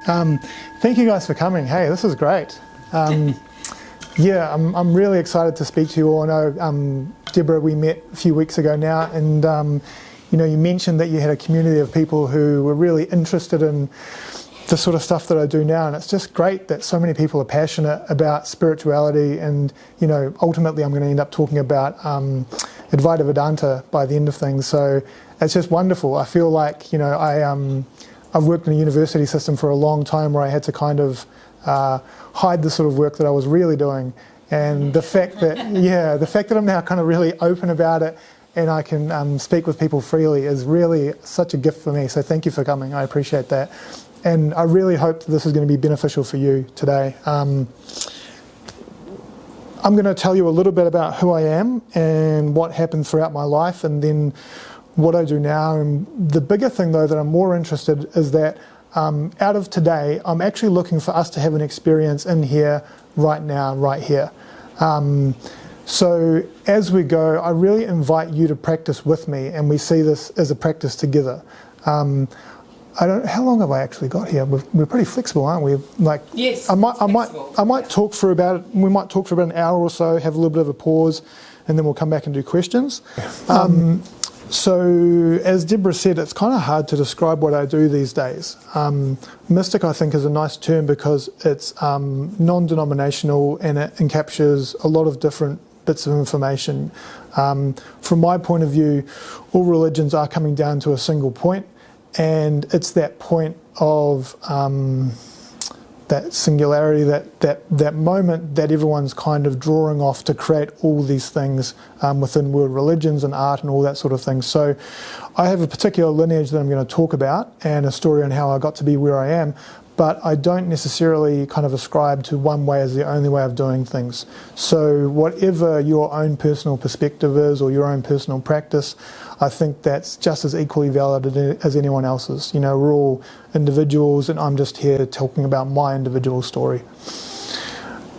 Thank you guys for coming. Hey, this is great. I'm really excited to speak to you all. I know, Deborah, we met a few weeks ago now, and you mentioned that you had a community of people who were really interested in the sort of stuff that I do now, and it's just great that so many people are passionate about spirituality. And ultimately, I'm going to end up talking about Advaita Vedanta by the end of things. So it's just wonderful. I feel like I've worked in a university system for a long time where I had to kind of hide the sort of work that I was really doing, and the fact that I'm now kind of really open about it and I can speak with people freely is really such a gift for me. So thank you for coming. I appreciate that, and I really hope that this is going to be beneficial for you today. I'm going to tell you a little bit about who I am and what happened throughout my life, and then what I do now. And the bigger thing, though, that I'm more interested is that out of today, I'm actually looking for us to have an experience in here, right now, right here. So as we go, I really invite you to practice with me, and we see this as a practice together. How long have I actually got here? We're pretty flexible, aren't we? Yes. I might talk for about an hour or so, have a little bit of a pause, and then we'll come back and do questions. So, as Deborah said, it's kind of hard to describe what I do these days. Mystic, I think, is a nice term because it's non-denominational and it encaptures a lot of different bits of information. From my point of view, all religions are coming down to a single point, and it's that point of that singularity, that moment that everyone's kind of drawing off to create all these things within world religions and art and all that sort of thing. So I have a particular lineage that I'm going to talk about and a story on how I got to be where I am, but I don't necessarily kind of ascribe to one way as the only way of doing things. So whatever your own personal perspective is or your own personal practice, I think that's just as equally valid as anyone else's. We're all individuals, and I'm just here talking about my individual story.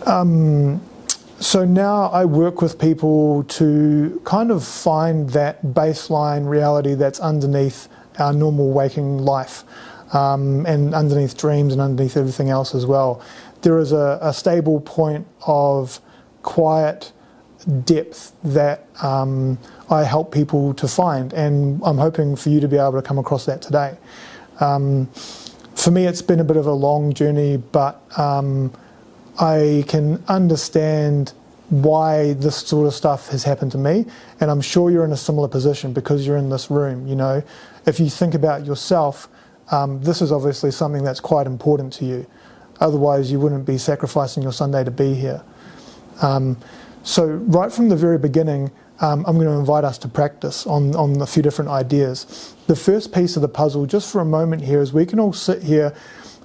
So now I work with people to kind of find that baseline reality that's underneath our normal waking life, and underneath dreams and underneath everything else as well. There is a stable point of quiet depth that I help people to find, and I'm hoping for you to be able to come across that today. For me, it's been a bit of a long journey, but I can understand why this sort of stuff has happened to me, and I'm sure you're in a similar position because you're in this room. If you think about yourself, this is obviously something that's quite important to you. Otherwise, you wouldn't be sacrificing your Sunday to be here. So right from the very beginning, I'm going to invite us to practice on a few different ideas. The first piece of the puzzle, just for a moment here, is we can all sit here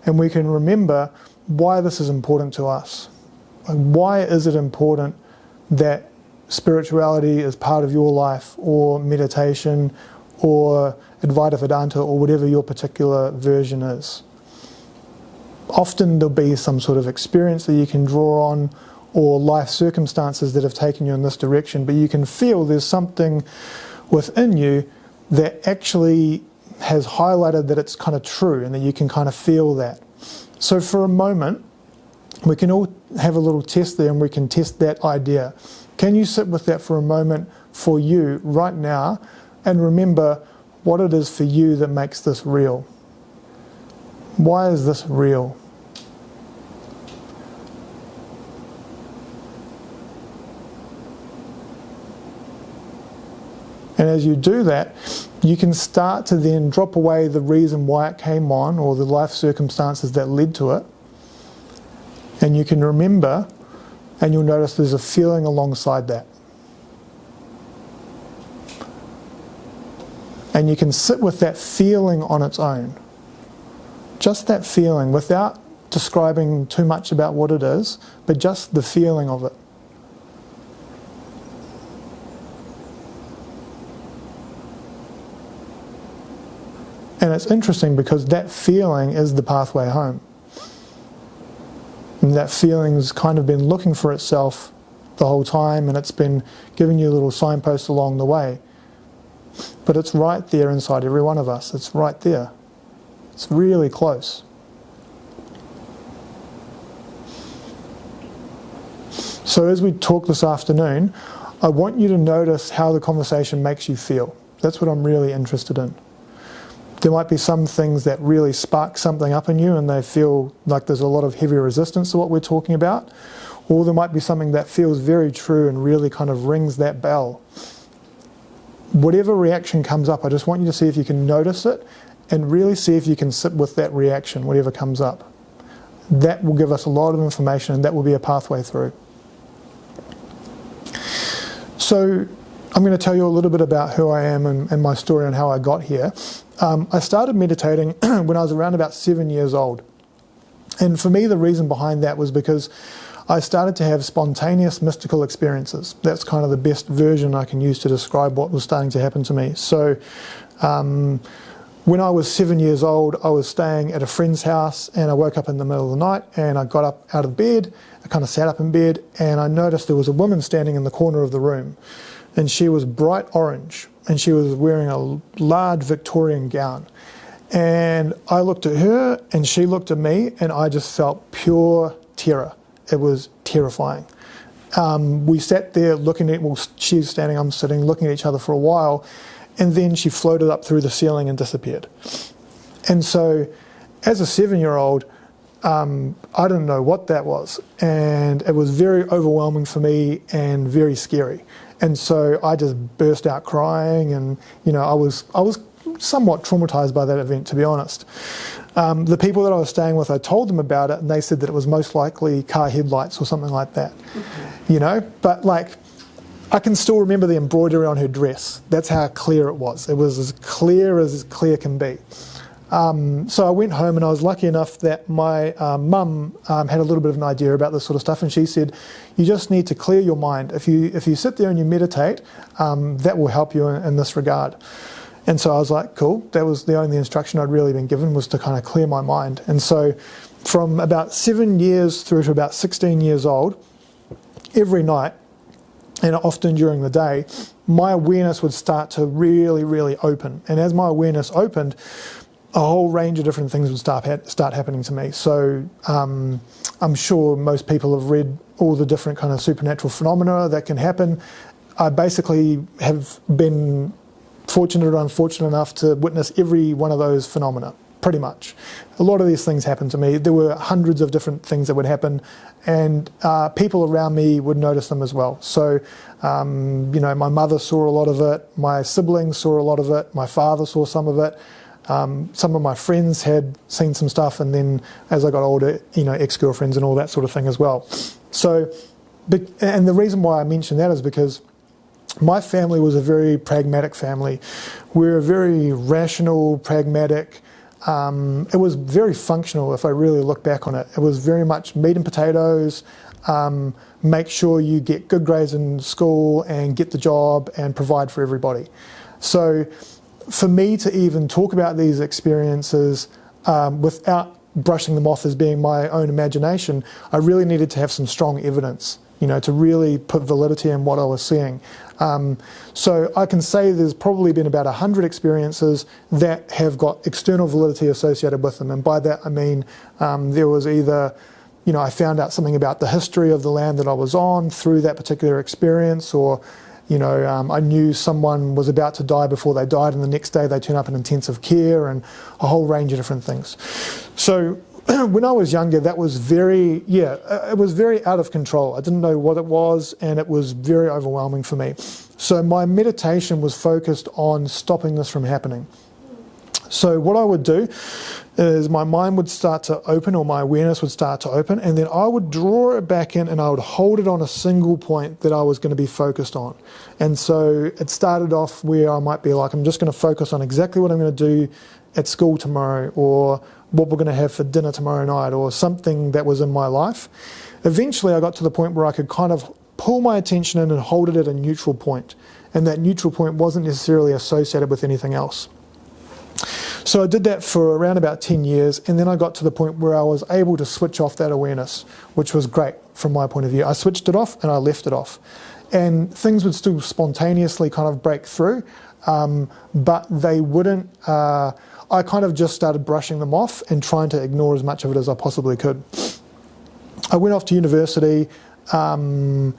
and we can remember why this is important to us. Why is it important that spirituality is part of your life, or meditation, or Advaita Vedanta, or whatever your particular version is? Often there'll be some sort of experience that you can draw on, or life circumstances that have taken you in this direction, but you can feel there's something within you that actually has highlighted that it's kind of true, and that you can kind of feel that. So for a moment, we can all have a little test there, and we can test that idea. Can you sit with that for a moment for you right now and remember what it is for you that makes this real? Why is this real? And as you do that, you can start to then drop away the reason why it came on, or the life circumstances that led to it. And you can remember, and you'll notice there's a feeling alongside that. And you can sit with that feeling on its own. Just that feeling, without describing too much about what it is, but just the feeling of it. And it's interesting because that feeling is the pathway home. And that feeling's kind of been looking for itself the whole time, and it's been giving you little signposts along the way. But it's right there inside every one of us. It's right there. It's really close. So as we talk this afternoon, I want you to notice how the conversation makes you feel. That's what I'm really interested in. There might be some things that really spark something up in you and they feel like there's a lot of heavy resistance to what we're talking about. Or there might be something that feels very true and really kind of rings that bell. Whatever reaction comes up, I just want you to see if you can notice it and really see if you can sit with that reaction, whatever comes up. That will give us a lot of information and that will be a pathway through. So I'm going to tell you a little bit about who I am and my story and how I got here. I started meditating when I was around about 7 years old. And for me, the reason behind that was because I started to have spontaneous mystical experiences. That's kind of the best version I can use to describe what was starting to happen to me. So when I was 7 years old, I was staying at a friend's house and I woke up in the middle of the night and I got up out of bed. I kind of sat up in bed and I noticed there was a woman standing in the corner of the room. And she was bright orange and she was wearing a large Victorian gown. And I looked at her and she looked at me and I just felt pure terror. It was terrifying. We sat there looking at, well, she's standing, I'm sitting, looking at each other for a while. And then she floated up through the ceiling and disappeared. And so as a 7-year-old, I didn't know what that was. And it was very overwhelming for me and very scary. And so I just burst out crying and, you know, I was somewhat traumatized by that event, to be honest. The people that I was staying with, I told them about it and they said that it was most likely car headlights or something like that, you know, but like, I can still remember the embroidery on her dress. That's how clear it was. It was as clear can be. So I went home and I was lucky enough that my mum had a little bit of an idea about this sort of stuff, and she said, you just need to clear your mind. If you sit there and you meditate, that will help you in this regard. And so I was like, cool. That was the only instruction I'd really been given, was to kind of clear my mind. And so from about 7 years through to about 16 years old, every night, and often during the day, my awareness would start to really, really open. And as my awareness opened, a whole range of different things would start happening to me. So I'm sure most people have read all the different kind of supernatural phenomena that can happen. I basically have been fortunate or unfortunate enough to witness every one of those phenomena, pretty much. A lot of these things happened to me. There were hundreds of different things that would happen, and people around me would notice them as well. So, you know, my mother saw a lot of it, my siblings saw a lot of it, my father saw some of it. Some of my friends had seen some stuff, and then as I got older, you know, ex-girlfriends and all that sort of thing as well. So, and the reason why I mention that is because my family was a very pragmatic family. We're very rational, pragmatic. It was very functional if I really look back on it. It was very much meat and potatoes, make sure you get good grades in school and get the job and provide for everybody. So for me to even talk about these experiences without brushing them off as being my own imagination, I really needed to have some strong evidence, you know, to really put validity in what I was seeing. So I can say there's probably been about 100 experiences that have got external validity associated with them. And by that I mean there was either, you know, I found out something about the history of the land that I was on through that particular experience, or, you know, I knew someone was about to die before they died, and the next day they turn up in intensive care, and a whole range of different things. So when I was younger, that was very, it was very out of control. I didn't know what it was, and it was very overwhelming for me. So my meditation was focused on stopping this from happening. So what I would do is my mind would start to open, or my awareness would start to open, and then I would draw it back in and I would hold it on a single point that I was going to be focused on. And so it started off where I might be like, I'm just going to focus on exactly what I'm going to do at school tomorrow, or what we're going to have for dinner tomorrow night, or something that was in my life. Eventually I got to the point where I could kind of pull my attention in and hold it at a neutral point, and that neutral point wasn't necessarily associated with anything else. So I did that for around about 10 years, and then I got to the point where I was able to switch off that awareness, which was great from my point of view. I switched it off and I left it off. And things would still spontaneously kind of break through, but they wouldn't. I kind of just started brushing them off and trying to ignore as much of it as I possibly could. I went off to university. And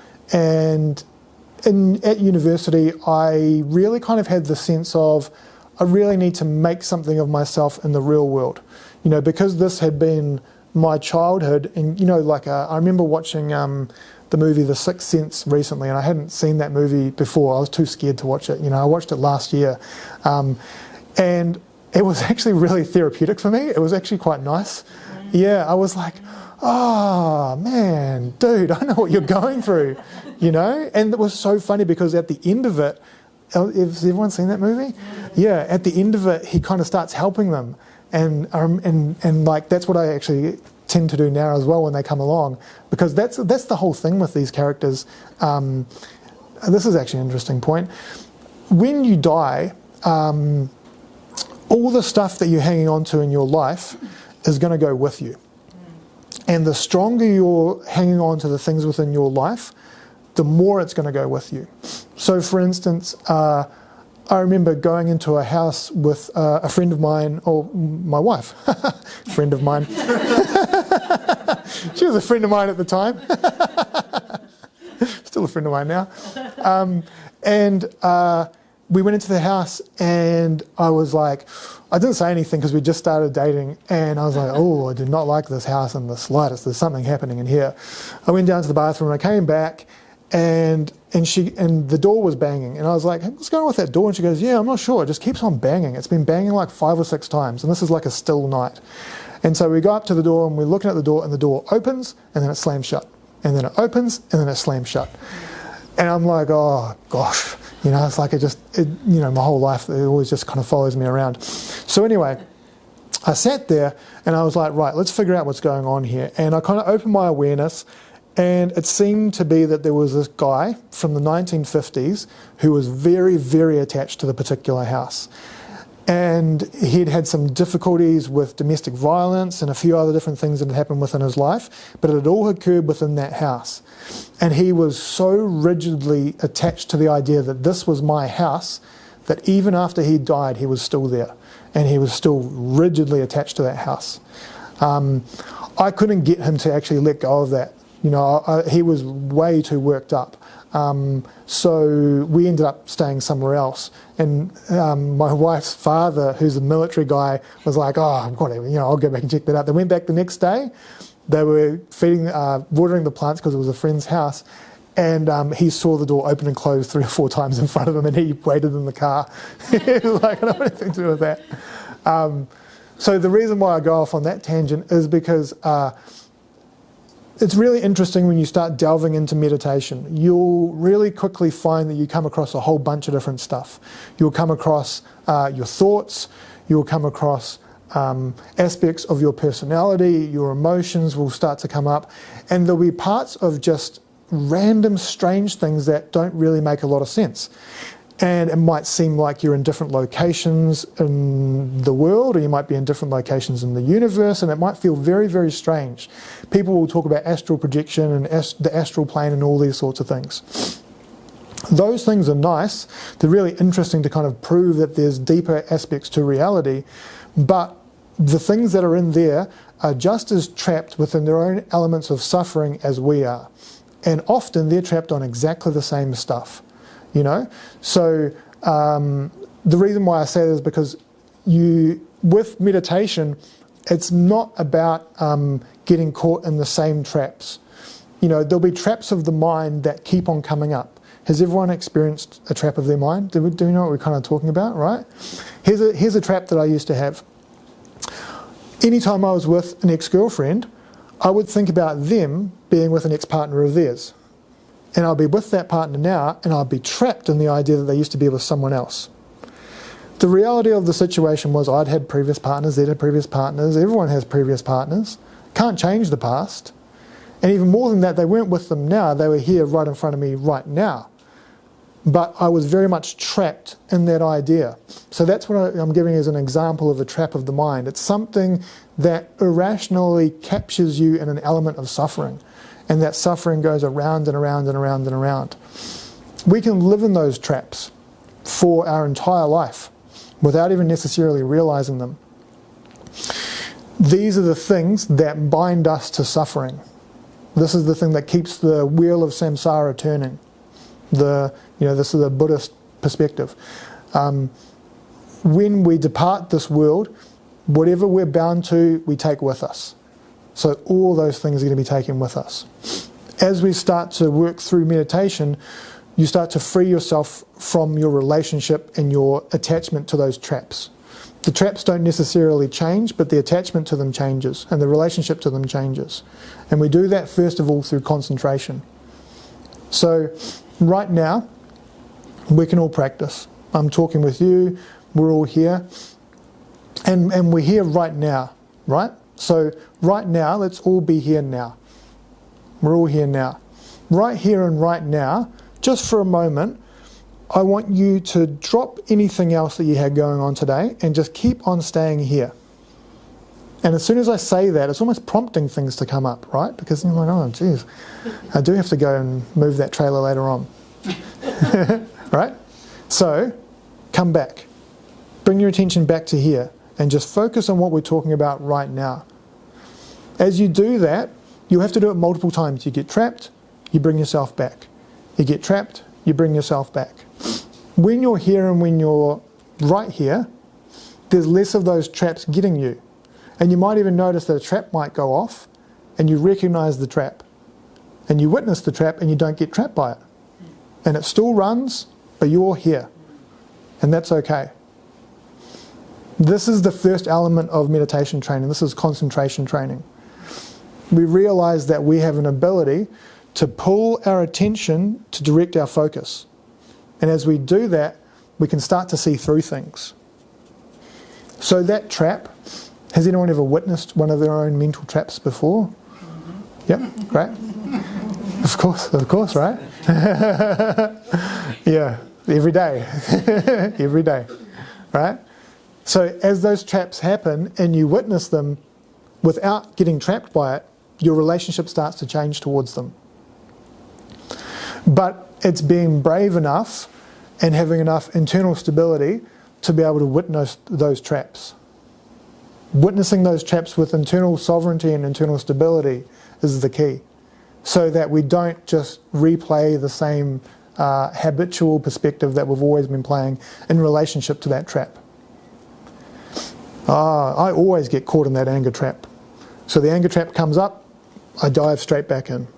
at university, I really kind of had the sense of, I really need to make something of myself in the real world. You know, because this had been my childhood, and you know, like I remember watching the movie The Sixth Sense recently, and I hadn't seen that movie before. I was too scared to watch it. You know, I watched it last year, and it was actually really therapeutic for me. It was actually quite nice. Yeah, I was like, oh man, dude, I know what you're going through, you know? And it was so funny because at the end of it, has everyone seen that movie? Yeah, at the end of it, he kind of starts helping them. And like, that's what I actually tend to do now as well when they come along, because that's the whole thing with these characters. This is actually an interesting point. When you die, all the stuff that you're hanging on to in your life is going to go with you. And the stronger you're hanging on to the things within your life, the more it's going to go with you. So for instance, I remember going into a house with a friend of mine, or my wife, friend of mine. She was a friend of mine at the time. Still a friend of mine now. We went into the house, and I was like, I didn't say anything because we just started dating, and I was like, oh, I do not like this house in the slightest. There's something happening in here. I went down to the bathroom, and I came back, and the door was banging, and I was like, hey, what's going on with that door? And she goes, yeah, I'm not sure. It just keeps on banging. It's been banging like 5 or 6 times, and this is like a still night. And so we go up to the door, and we're looking at the door, and the door opens, and then it slams shut, and then it opens, and then it slams shut. And I'm like, oh gosh, you know, it's like you know, my whole life, it always just kind of follows me around. So anyway, I sat there and I was like, right, let's figure out what's going on here. And I kind of opened my awareness, and it seemed to be that there was this guy from the 1950s who was very, very attached to the particular house. And he'd had some difficulties with domestic violence and a few other different things that had happened within his life, but it had all occurred within that house. And he was so rigidly attached to the idea that this was my house, that even after he died, he was still there. And he was still rigidly attached to that house. I couldn't get him to actually let go of that. You know, he was way too worked up. So we ended up staying somewhere else. And my wife's father, who's a military guy, was like, oh, whatever, you know, I'll go back and check that out. They went back the next day. They were watering the plants because it was a friend's house. And he saw the door open and close 3 or 4 times in front of him, and he waited in the car. He was like, I don't have anything to do with that. So the reason why I go off on that tangent is because it's really interesting when you start delving into meditation. You'll really quickly find that you come across a whole bunch of different stuff. You'll come across your thoughts, you'll come across aspects of your personality, your emotions will start to come up, and there'll be parts of just random strange things that don't really make a lot of sense. And it might seem like you're in different locations in the world, or you might be in different locations in the universe, and it might feel very, very strange. People will talk about astral projection and the astral plane and all these sorts of things. Those things are nice. They're really interesting to kind of prove that there's deeper aspects to reality, but the things that are in there are just as trapped within their own elements of suffering as we are. And often they're trapped on exactly the same stuff. You know, so the reason why I say that is because with meditation, it's not about getting caught in the same traps. You know, there'll be traps of the mind that keep on coming up. Has everyone experienced a trap of their mind? Do you know what we're kind of talking about, right? Here's a trap that I used to have. Anytime I was with an ex-girlfriend, I would think about them being with an ex-partner of theirs. And I'll be with that partner now, and I'll be trapped in the idea that they used to be with someone else. The reality of the situation was I'd had previous partners, they'd had previous partners, everyone has previous partners. Can't change the past. And even more than that, they weren't with them now, they were here right in front of me right now. But I was very much trapped in that idea. So that's what I'm giving as an example of a trap of the mind. It's something that irrationally captures you in an element of suffering. And that suffering goes around and around and around and around. We can live in those traps for our entire life without even necessarily realizing them. These are the things that bind us to suffering. This is the thing that keeps the wheel of samsara turning. This is a Buddhist perspective. When we depart this world, whatever we're bound to, we take with us. So all those things are going to be taken with us. As we start to work through meditation, you start to free yourself from your relationship and your attachment to those traps. The traps don't necessarily change, but the attachment to them changes, and the relationship to them changes. And we do that first of all through concentration. So right now, we can all practice. I'm talking with you, we're all here, and we're here right now, right? So right now, let's all be here now. We're all here now. Right here and right now, just for a moment, I want you to drop anything else that you had going on today and just keep on staying here. And as soon as I say that, it's almost prompting things to come up, right? Because you're like, oh, geez, I do have to go and move that trailer later on. Right? So, come back. Bring your attention back to here and just focus on what we're talking about right now. As you do that, you have to do it multiple times. You get trapped, you bring yourself back. You get trapped, you bring yourself back. When you're here and when you're right here, there's less of those traps getting you. And you might even notice that a trap might go off and you recognize the trap. And you witness the trap and you don't get trapped by it. And it still runs, but you're here. And that's okay. This is the first element of meditation training. This is concentration training. We realize that we have an ability to pull our attention to direct our focus. And as we do that, we can start to see through things. So that trap, has anyone ever witnessed one of their own mental traps before? Yep, great. Of course, right? Yeah, every day. Every day, right? So as those traps happen and you witness them without getting trapped by it, your relationship starts to change towards them. But it's being brave enough and having enough internal stability to be able to witness those traps. Witnessing those traps with internal sovereignty and internal stability is the key, so that we don't just replay the same habitual perspective that we've always been playing in relationship to that trap. I always get caught in that anger trap. So the anger trap comes up, I dive straight back in.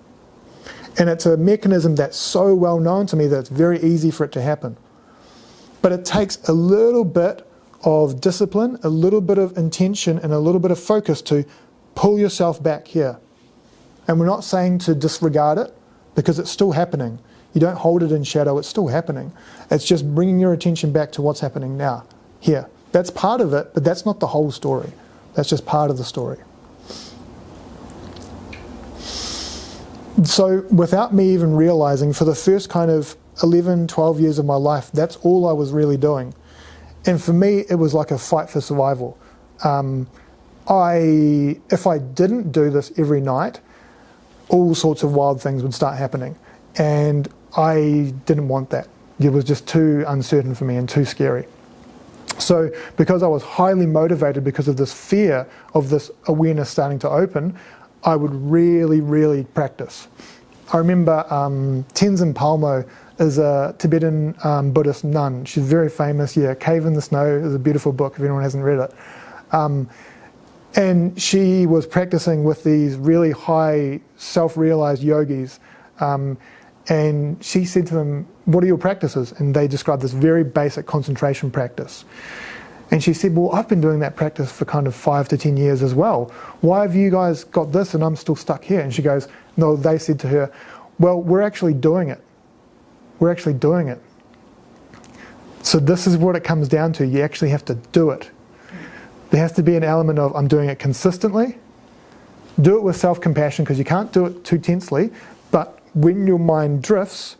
And it's a mechanism that's so well known to me that it's very easy for it to happen. But it takes a little bit of discipline, a little bit of intention, and a little bit of focus to pull yourself back here. And we're not saying to disregard it, because it's still happening. You don't hold it in shadow, it's still happening. It's just bringing your attention back to what's happening now, here. That's part of it, but that's not the whole story. That's just part of the story. So without me even realizing, for the first kind of 11, 12 years of my life, that's all I was really doing. And for me, it was like a fight for survival. If I didn't do this every night, all sorts of wild things would start happening. And I didn't want that. It was just too uncertain for me and too scary. So because I was highly motivated because of this fear of this awareness starting to open, I would really, really practice. I remember Tenzin Palmo is a Tibetan Buddhist nun. She's very famous. Yeah, Cave in the Snow is a beautiful book if anyone hasn't read it. And she was practicing with these really high self-realized yogis. And she said to them, what are your practices? And they described this very basic concentration practice. And she said, well, I've been doing that practice for kind of 5 to 10 years as well. Why have you guys got this and I'm still stuck here? And she goes, no, they said to her, well, we're actually doing it. We're actually doing it. So this is what it comes down to. You actually have to do it. There has to be an element of, I'm doing it consistently. Do it with self-compassion, because you can't do it too tensely. But when your mind drifts,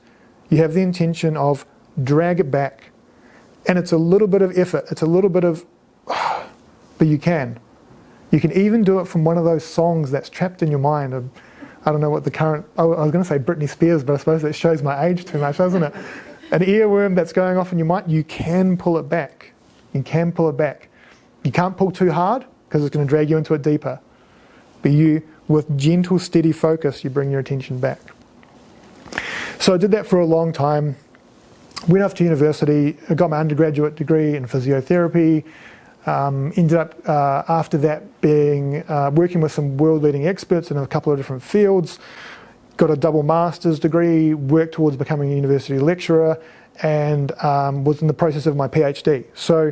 you have the intention of drag it back. And it's a little bit of effort. It's a little bit of, but you can. You can even do it from one of those songs that's trapped in your mind. I don't know what the current, I was going to say Britney Spears, but I suppose that shows my age too much, doesn't it? An earworm that's going off in your mind, you can pull it back. You can pull it back. You can't pull too hard, because it's going to drag you into it deeper. But with gentle, steady focus, you bring your attention back. So I did that for a long time. Went off to university, I got my undergraduate degree in physiotherapy. Ended up after that being working with some world-leading experts in a couple of different fields. Got a double master's degree, worked towards becoming a university lecturer, and was in the process of my PhD. So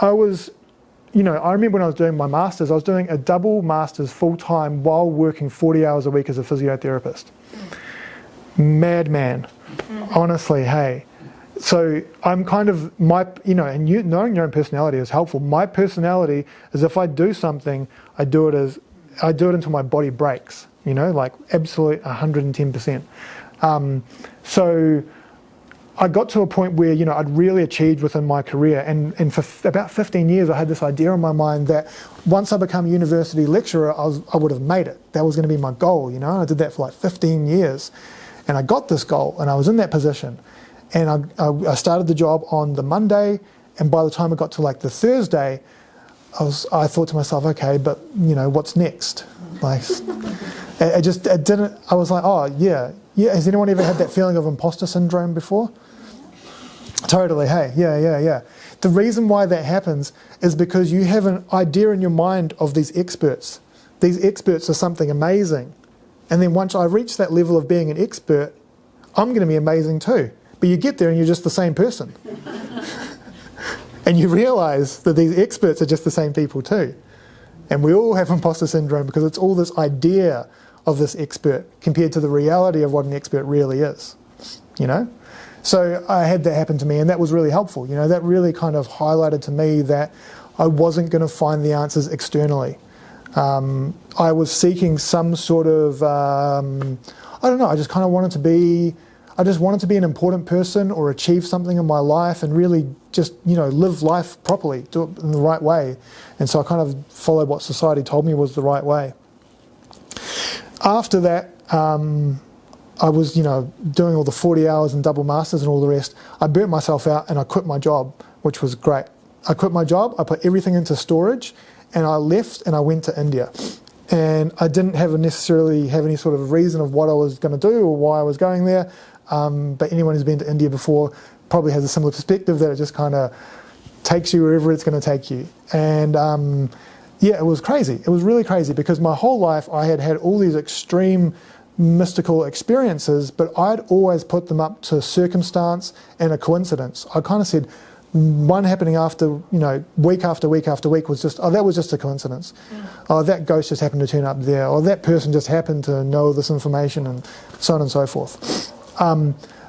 I was, I remember when I was doing my master's, I was doing a double master's full-time while working 40 hours a week as a physiotherapist. Madman, honestly, hey. So I'm kind of, and knowing your own personality is helpful. My personality is if I do something, I do it until my body breaks, like absolute 110%. So I got to a point where, I'd really achieved within my career. And for about 15 years, I had this idea in my mind that once I become a university lecturer, I would have made it. That was going to be my goal, I did that for like 15 years. And I got this goal and I was in that position. And I started the job on the Monday, and by the time I got to like the Thursday, I thought to myself, okay, but what's next? Like, I was like, oh yeah. Has anyone ever had that feeling of imposter syndrome before? Totally, hey, yeah. The reason why that happens is because you have an idea in your mind of these experts. These experts are something amazing. And then once I reach that level of being an expert, I'm going to be amazing too. But you get there and you're just the same person. And you realise that these experts are just the same people too. And we all have imposter syndrome because it's all this idea of this expert compared to the reality of what an expert really is. So I had that happen to me, and that was really helpful. That really kind of highlighted to me that I wasn't going to find the answers externally. I was seeking some sort of, I just kind of wanted to be an important person or achieve something in my life and really just, live life properly, do it in the right way. And so I kind of followed what society told me was the right way. After that, I was, doing all the 40 hours and double masters and all the rest. I burnt myself out and I quit my job, which was great. I quit my job, I put everything into storage, and I left and I went to India. And I didn't necessarily have any sort of reason of what I was going to do or why I was going there. But anyone who's been to India before probably has a similar perspective that it just kind of takes you wherever it's going to take you. And it was crazy. It was really crazy because my whole life I had had all these extreme mystical experiences, but I'd always put them up to circumstance and a coincidence. I kind of said one happening after, week after week after week was just, that was just a coincidence. Oh, that ghost just happened to turn up there, or that person just happened to know this information, and so on and so forth.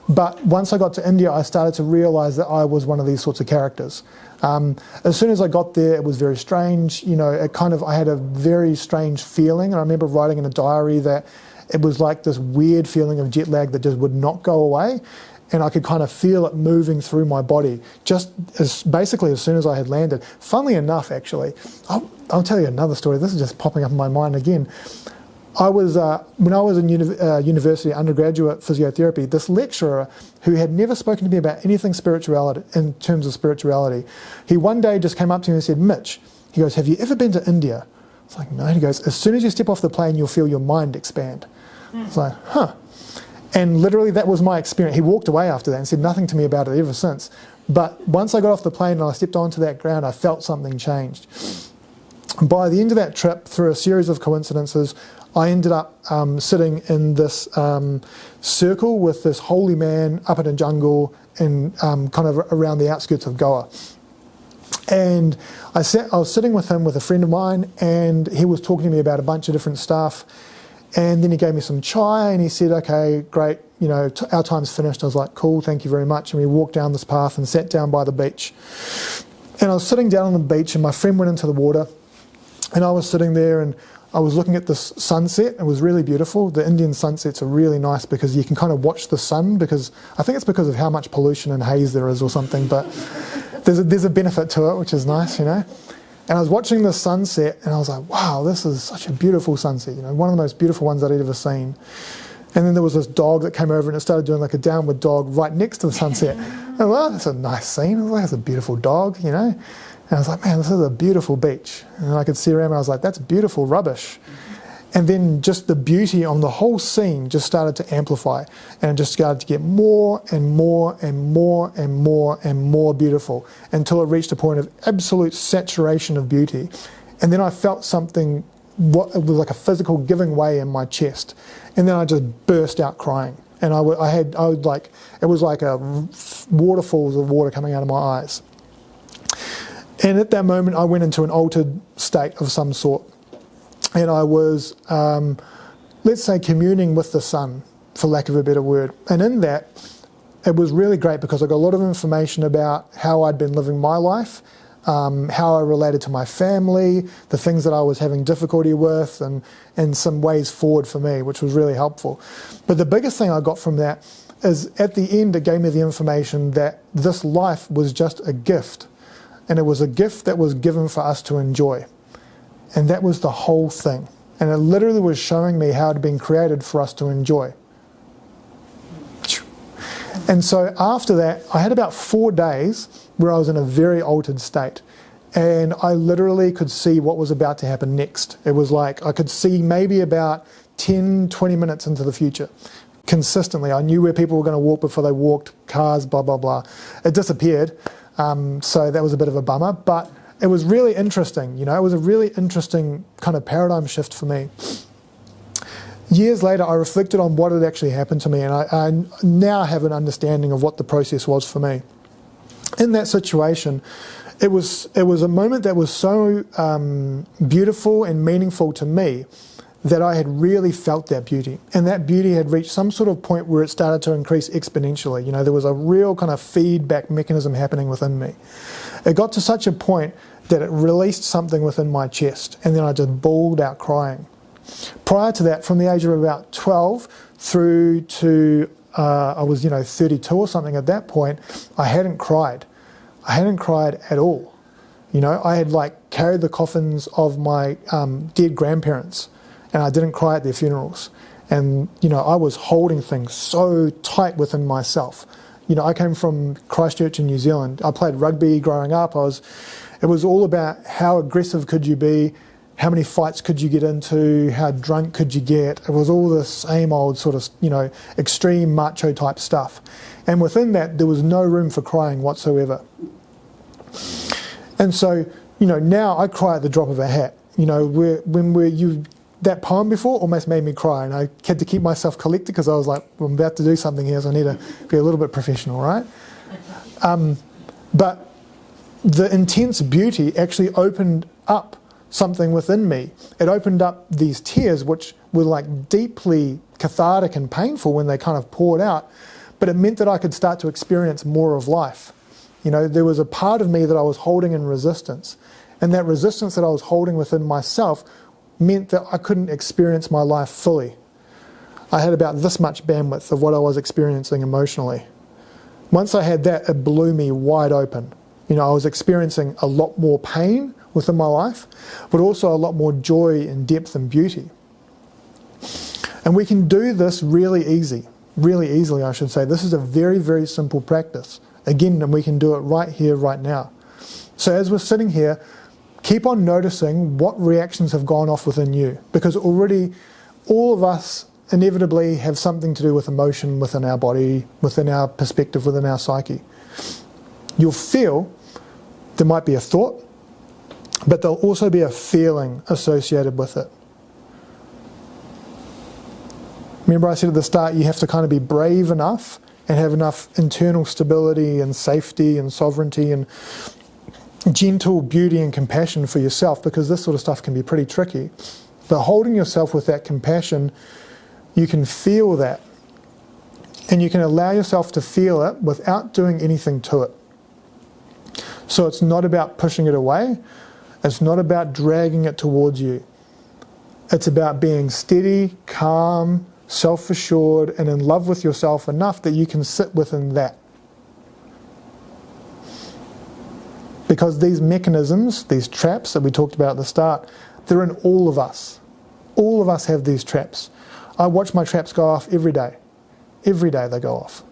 But once I got to India, I started to realise that I was one of these sorts of characters. As soon as I got there, it was very strange. I had a very strange feeling. And I remember writing in a diary that it was like this weird feeling of jet lag that just would not go away. And I could kind of feel it moving through my body basically as soon as I had landed. Funnily enough, actually, I'll tell you another story. This is just popping up in my mind again. I was when I was in university undergraduate physiotherapy, this lecturer who had never spoken to me about anything spirituality in terms of spirituality, he one day just came up to me and said, "Mitch," he goes, "have you ever been to India?" I was like, "No." He goes, "As soon as you step off the plane, you'll feel your mind expand." I was like, "Huh." And literally that was my experience. He walked away after that and said nothing to me about it ever since. But once I got off the plane and I stepped onto that ground, I felt something changed. By the end of that trip, through a series of coincidences, I ended up sitting in this circle with this holy man up in a jungle and kind of around the outskirts of Goa. And I was sitting with him with a friend of mine, and he was talking to me about a bunch of different stuff. And then he gave me some chai and he said, "Okay, great, our time's finished." I was like, "Cool, thank you very much." And we walked down this path and sat down by the beach. And I was sitting down on the beach and my friend went into the water, and I was sitting there and I was looking at this sunset. It was really beautiful. The Indian sunsets are really nice because you can kind of watch the sun, because I think it's because of how much pollution and haze there is or something, but there's a benefit to it, which is nice, And I was watching the sunset and I was like, wow, this is such a beautiful sunset, one of the most beautiful ones I'd ever seen. And then there was this dog that came over and it started doing like a downward dog right next to the sunset. And well, that's a nice scene. I was like, that's a beautiful dog, And I was like, man, this is a beautiful beach. And I could see around me, I was like, that's beautiful rubbish. And then just the beauty on the whole scene just started to amplify, and it just started to get more and more and more and more and more beautiful until it reached a point of absolute saturation of beauty. And then I felt something, what it was like a physical giving way in my chest, and then I just burst out crying. And it was like a waterfalls of water coming out of my eyes. And at that moment, I went into an altered state of some sort. And I was, let's say, communing with the sun, for lack of a better word. And in that, it was really great because I got a lot of information about how I'd been living my life, how I related to my family, the things that I was having difficulty with, and some ways forward for me, which was really helpful. But the biggest thing I got from that is at the end, it gave me the information that this life was just a gift. And it was a gift that was given for us to enjoy. And that was the whole thing. And it literally was showing me how it had been created for us to enjoy. And so after that, I had about 4 days where I was in a very altered state. And I literally could see what was about to happen next. It was like I could see maybe about 10, 20 minutes into the future. Consistently. I knew where people were going to walk before they walked, cars, blah, blah, blah. It disappeared. So that was a bit of a bummer. But it was really interesting, it was a really interesting kind of paradigm shift for me. Years later, I reflected on what had actually happened to me, and I now have an understanding of what the process was for me. In that situation, it was a moment that was so beautiful and meaningful to me that I had really felt that beauty. And that beauty had reached some sort of point where it started to increase exponentially. There was a real kind of feedback mechanism happening within me. It got to such a point that it released something within my chest, and then I just bawled out crying. Prior to that, from the age of about 12 through to I was 32 or something at that point, I hadn't cried. I hadn't cried at all. I had carried the coffins of my dead grandparents, and I didn't cry at their funerals. And I was holding things so tight within myself. I came from Christchurch in New Zealand. I played rugby growing up. It was all about how aggressive could you be, how many fights could you get into, how drunk could you get. It was all the same old sort of, extreme macho type stuff. And within that, there was no room for crying whatsoever. And so, now I cry at the drop of a hat. That poem before almost made me cry, and I had to keep myself collected because I was like, well, I'm about to do something here, so I need to be a little bit professional, right? But the intense beauty actually opened up something within me. It opened up these tears, which were deeply cathartic and painful when they kind of poured out, but it meant that I could start to experience more of life. There was a part of me that I was holding in resistance, and that resistance that I was holding within myself meant that I couldn't experience my life fully. I had about this much bandwidth of what I was experiencing emotionally. Once I had that, it blew me wide open. I was experiencing a lot more pain within my life, but also a lot more joy and depth and beauty. And we can do this really easily, I should say. This is a very, very simple practice. Again, and we can do it right here, right now. So as we're sitting here, keep on noticing what reactions have gone off within you, because already all of us inevitably have something to do with emotion within our body, within our perspective, within our psyche. You'll feel there might be a thought, but there'll also be a feeling associated with it. Remember I said at the start, you have to kind of be brave enough and have enough internal stability and safety and sovereignty and gentle beauty and compassion for yourself, because this sort of stuff can be pretty tricky. But holding yourself with that compassion, you can feel that, and you can allow yourself to feel it without doing anything to it. So it's not about pushing it away, it's not about dragging it towards you. It's about being steady, calm, self-assured, and in love with yourself enough that you can sit within that. Because these mechanisms, these traps that we talked about at the start, they're in all of us. All of us have these traps. I watch my traps go off every day. Every day they go off.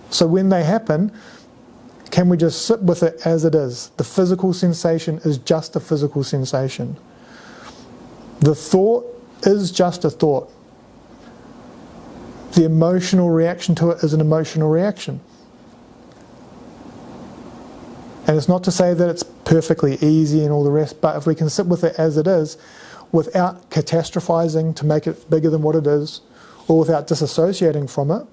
So when they happen, can we just sit with it as it is? The physical sensation is just a physical sensation. The thought is just a thought. The emotional reaction to it is an emotional reaction. And it's not to say that it's perfectly easy and all the rest, but if we can sit with it as it is, without catastrophizing to make it bigger than what it is, or without disassociating from it,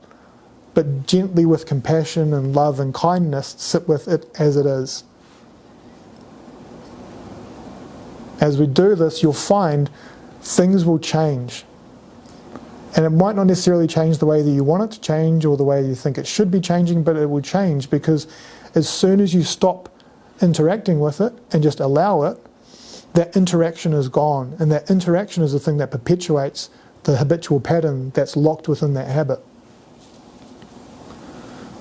but gently with compassion and love and kindness, sit with it as it is. As we do this, you'll find things will change. And it might not necessarily change the way that you want it to change or the way you think it should be changing, but it will change, because as soon as you stop interacting with it and just allow it, that interaction is gone. And that interaction is the thing that perpetuates the habitual pattern that's locked within that habit.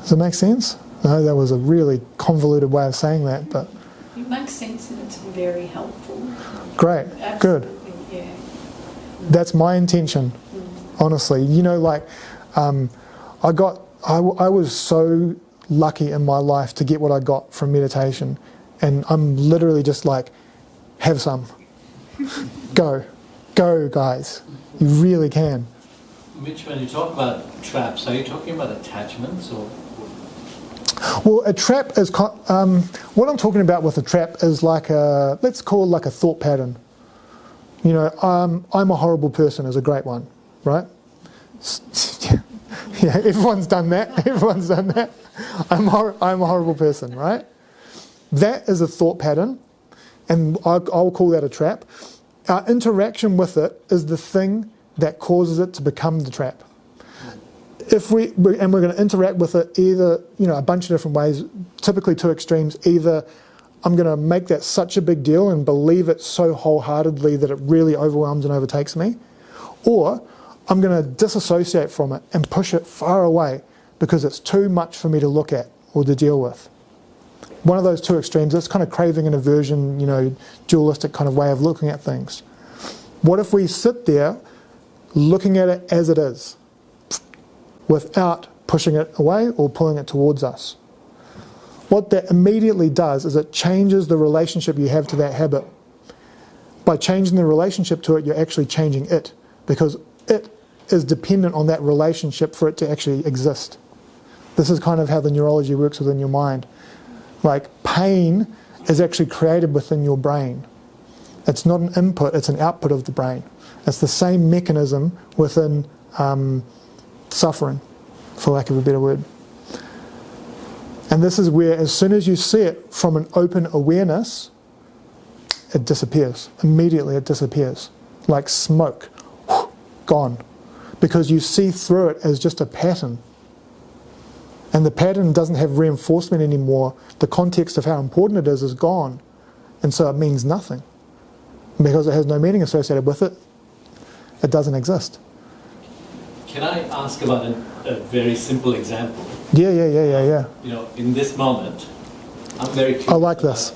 Does it make sense? I know that was a really convoluted way of saying that, but... It makes sense and it's very helpful. Great, Absolutely, good. Yeah. That's my intention, honestly. You know, like, I was so lucky in my life to get what I got from meditation, and I'm literally just like, have some. Go guys, you really can. Mitch, when you talk about traps, are you talking about attachments or? Well, a trap is, what I'm talking about with a trap is like a, let's call it like a thought pattern. You know, I'm a horrible person is a great one, right? Yeah, everyone's done that. Everyone's done that. I'm a horrible person, right? That is a thought pattern, and I'll call that a trap. Our interaction with it is the thing that causes it to become the trap. If we're going to interact with it either, you know, a bunch of different ways, typically two extremes. Either I'm going to make that such a big deal and believe it so wholeheartedly that it really overwhelms and overtakes me, or I'm going to disassociate from it and push it far away because it's too much for me to look at or to deal with. One of those two extremes, it's kind of craving and aversion, you know, dualistic kind of way of looking at things. What if we sit there looking at it as it is, without pushing it away or pulling it towards us? What that immediately does is it changes the relationship you have to that habit. By changing the relationship to it, you're actually changing it, because it is dependent on that relationship for it to actually exist. This is kind of how the neurology works within your mind. Like, pain is actually created within your brain. It's not an input, it's an output of the brain. It's the same mechanism within suffering, for lack of a better word. And this is where, as soon as you see it from an open awareness, it disappears. Immediately it disappears. Like smoke. Gone. Because you see through it as just a pattern. And the pattern doesn't have reinforcement anymore. The context of how important it is gone. And so it means nothing. Because it has no meaning associated with it, it doesn't exist. Can I ask about a very simple example? Yeah. You know, in this moment, I'm very curious. I like this.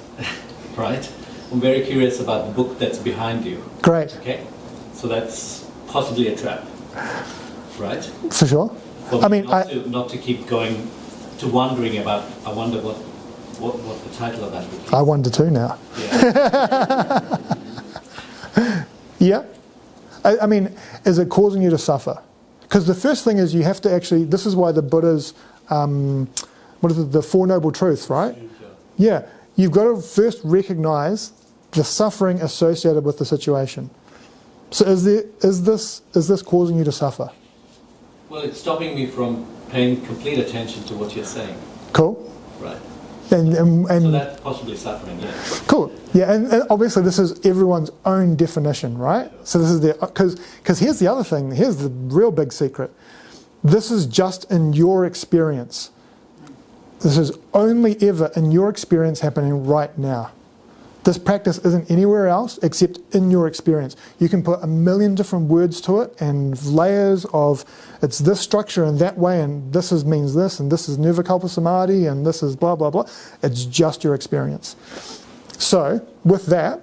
Right? I'm very curious about the book that's behind you. Great. Okay? So that's possibly a trap. Right? For sure. For me not to keep going to wondering about, I wonder what the title of that book is. I wonder too now. Yeah. Yeah. I mean, is it causing you to suffer? Because the first thing is you have to actually, this is why the Buddha's, what is it, the Four Noble Truths, right? Yeah. You've got to first recognize the suffering associated with the situation. So is this causing you to suffer? Well, it's stopping me from paying complete attention to what you're saying. Cool. Right. And so that's possibly suffering, yeah. Cool. Yeah, and obviously this is everyone's own definition, right? So this is because here's the other thing. Here's the real big secret. This is just in your experience. This is only ever in your experience happening right now. This practice isn't anywhere else except in your experience. You can put a million different words to it and layers of it's this structure and that way and this means this and this is nirvikalpa samadhi and this is blah blah blah. It's just your experience. So with that,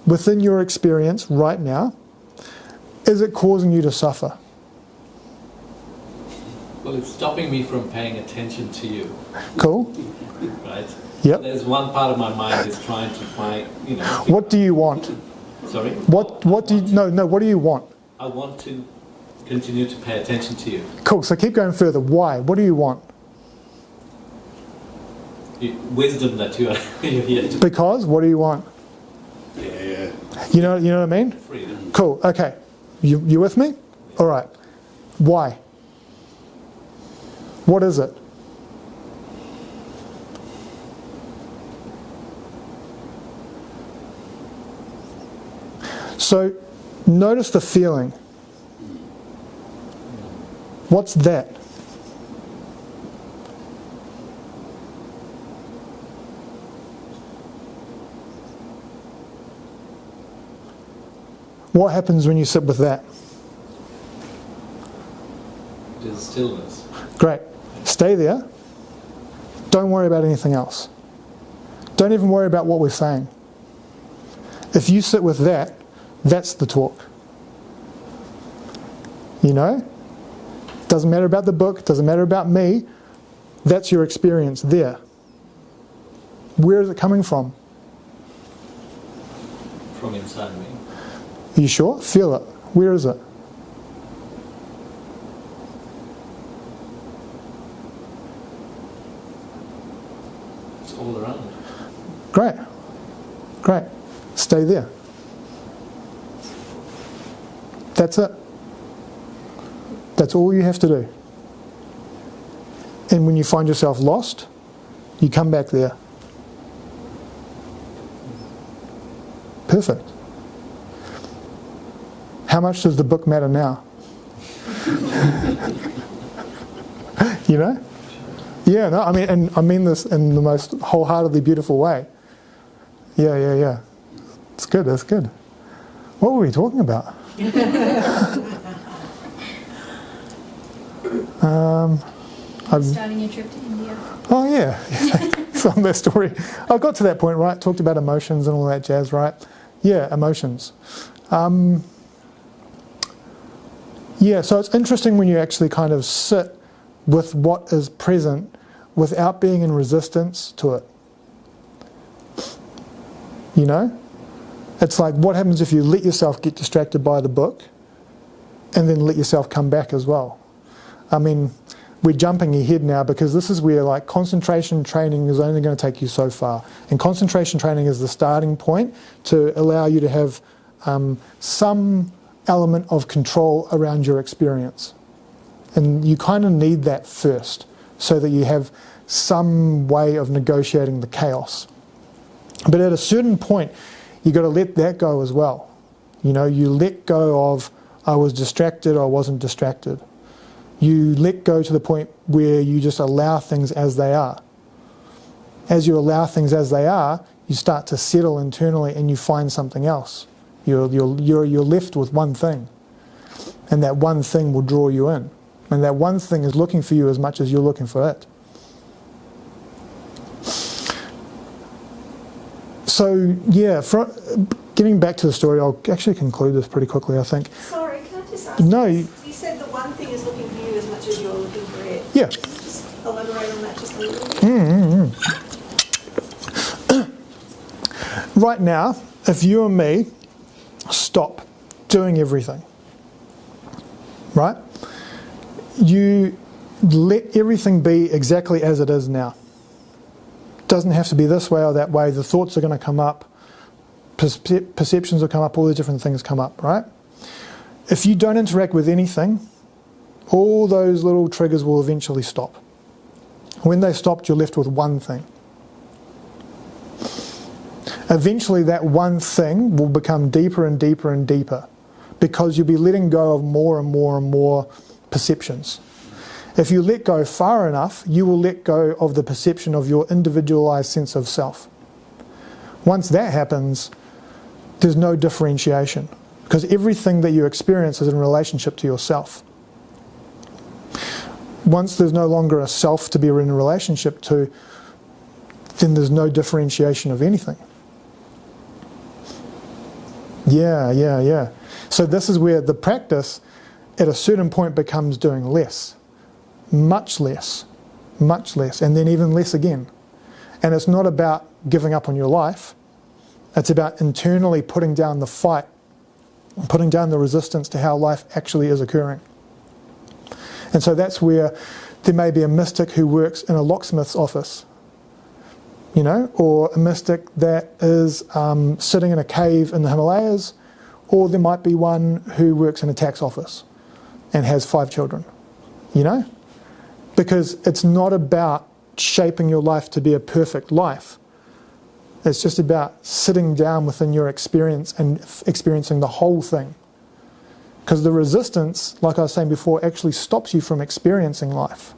within your experience right now, is it causing you to suffer? Well, it's stopping me from paying attention to you. Cool. Right? Yep. There's one part of my mind is trying to find, you know... What do you want? Sorry? What do you, no, what do you want? I want to continue to pay attention to you. Cool, so keep going further. Why? What do you want? Wisdom that you're here to... Because, what do you want? Yeah. You know what I mean? Freedom. Cool, okay. You with me? All right. Why? What is it? So, notice the feeling. What's that? What happens when you sit with that? It is stillness. Great. Stay there. Don't worry about anything else. Don't even worry about what we're saying. If you sit with that, that's the talk. You know? Doesn't matter about the book, doesn't matter about me. That's your experience there. Where is it coming from? From inside me. Are you sure? Feel it. Where is it? It's all around. Great. Great. Stay there. That's it. That's all you have to do. And when you find yourself lost, you come back there. Perfect. How much does the book matter now? You know? Yeah, no, I mean, and I mean this in the most wholeheartedly beautiful way. Yeah. It's good, that's good. What were we talking about? Starting your trip to India. Oh yeah, from that story. I got to that point, right? Talked about emotions and all that jazz, right? Yeah, emotions. Yeah, so it's interesting when you actually kind of sit with what is present without being in resistance to it. You know? It's like, what happens if you let yourself get distracted by the book and then let yourself come back as well? I mean, we're jumping ahead now because this is where like concentration training is only going to take you so far. And concentration training is the starting point to allow you to have some element of control around your experience. And you kind of need that first so that you have some way of negotiating the chaos. But at a certain point, you've got to let that go as well. You know, you let go of, I was distracted, I wasn't distracted. You let go to the point where you just allow things as they are. As you allow things as they are, you start to settle internally and you find something else. You're left with one thing. And that one thing will draw you in. And that one thing is looking for you as much as you're looking for it. So, yeah, getting back to the story, I'll actually conclude this pretty quickly, I think. Sorry, can I just ask? No. You said the one thing is looking for you as much as you're looking for it. Yeah. Just elaborate on that just a little bit. Right now, if you and me stop doing everything, right? You let everything be exactly as it is now. Doesn't have to be this way or that way. The thoughts are going to come up, perceptions will come up, all the different things come up, right? If you don't interact with anything, all those little triggers will eventually stop. When they stopped, you're left with one thing. Eventually that one thing will become deeper and deeper and deeper because you'll be letting go of more and more and more perceptions. If you let go far enough, you will let go of the perception of your individualized sense of self. Once that happens, there's no differentiation because everything that you experience is in relationship to yourself. Once there's no longer a self to be in a relationship to, then there's no differentiation of anything. Yeah. So this is where the practice at a certain point becomes doing less. Much less, and then even less again. And it's not about giving up on your life. It's about internally putting down the fight, putting down the resistance to how life actually is occurring. And so that's where there may be a mystic who works in a locksmith's office, you know, or a mystic that is sitting in a cave in the Himalayas, or there might be one who works in a tax office and has 5 children, you know? Because it's not about shaping your life to be a perfect life. It's just about sitting down within your experience and experiencing the whole thing. Because the resistance, like I was saying before, actually stops you from experiencing life.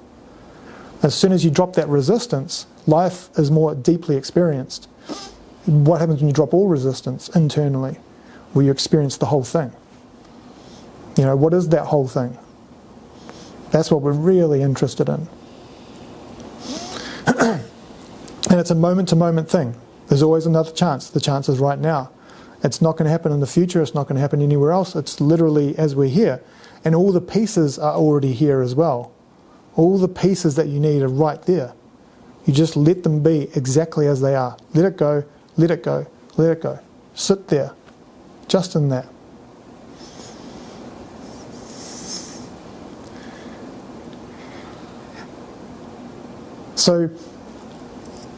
As soon as you drop that resistance, life is more deeply experienced. What happens when you drop all resistance internally? Well, you experience the whole thing. You know, what is that whole thing? That's what we're really interested in. And it's a moment-to-moment thing. There's always another chance. The chance is right now. It's not going to happen in the future. It's not going to happen anywhere else. It's literally as we're here. And all the pieces are already here as well. All the pieces that you need are right there. You just let them be exactly as they are. Let it go, let it go, let it go. Sit there, just in that. So,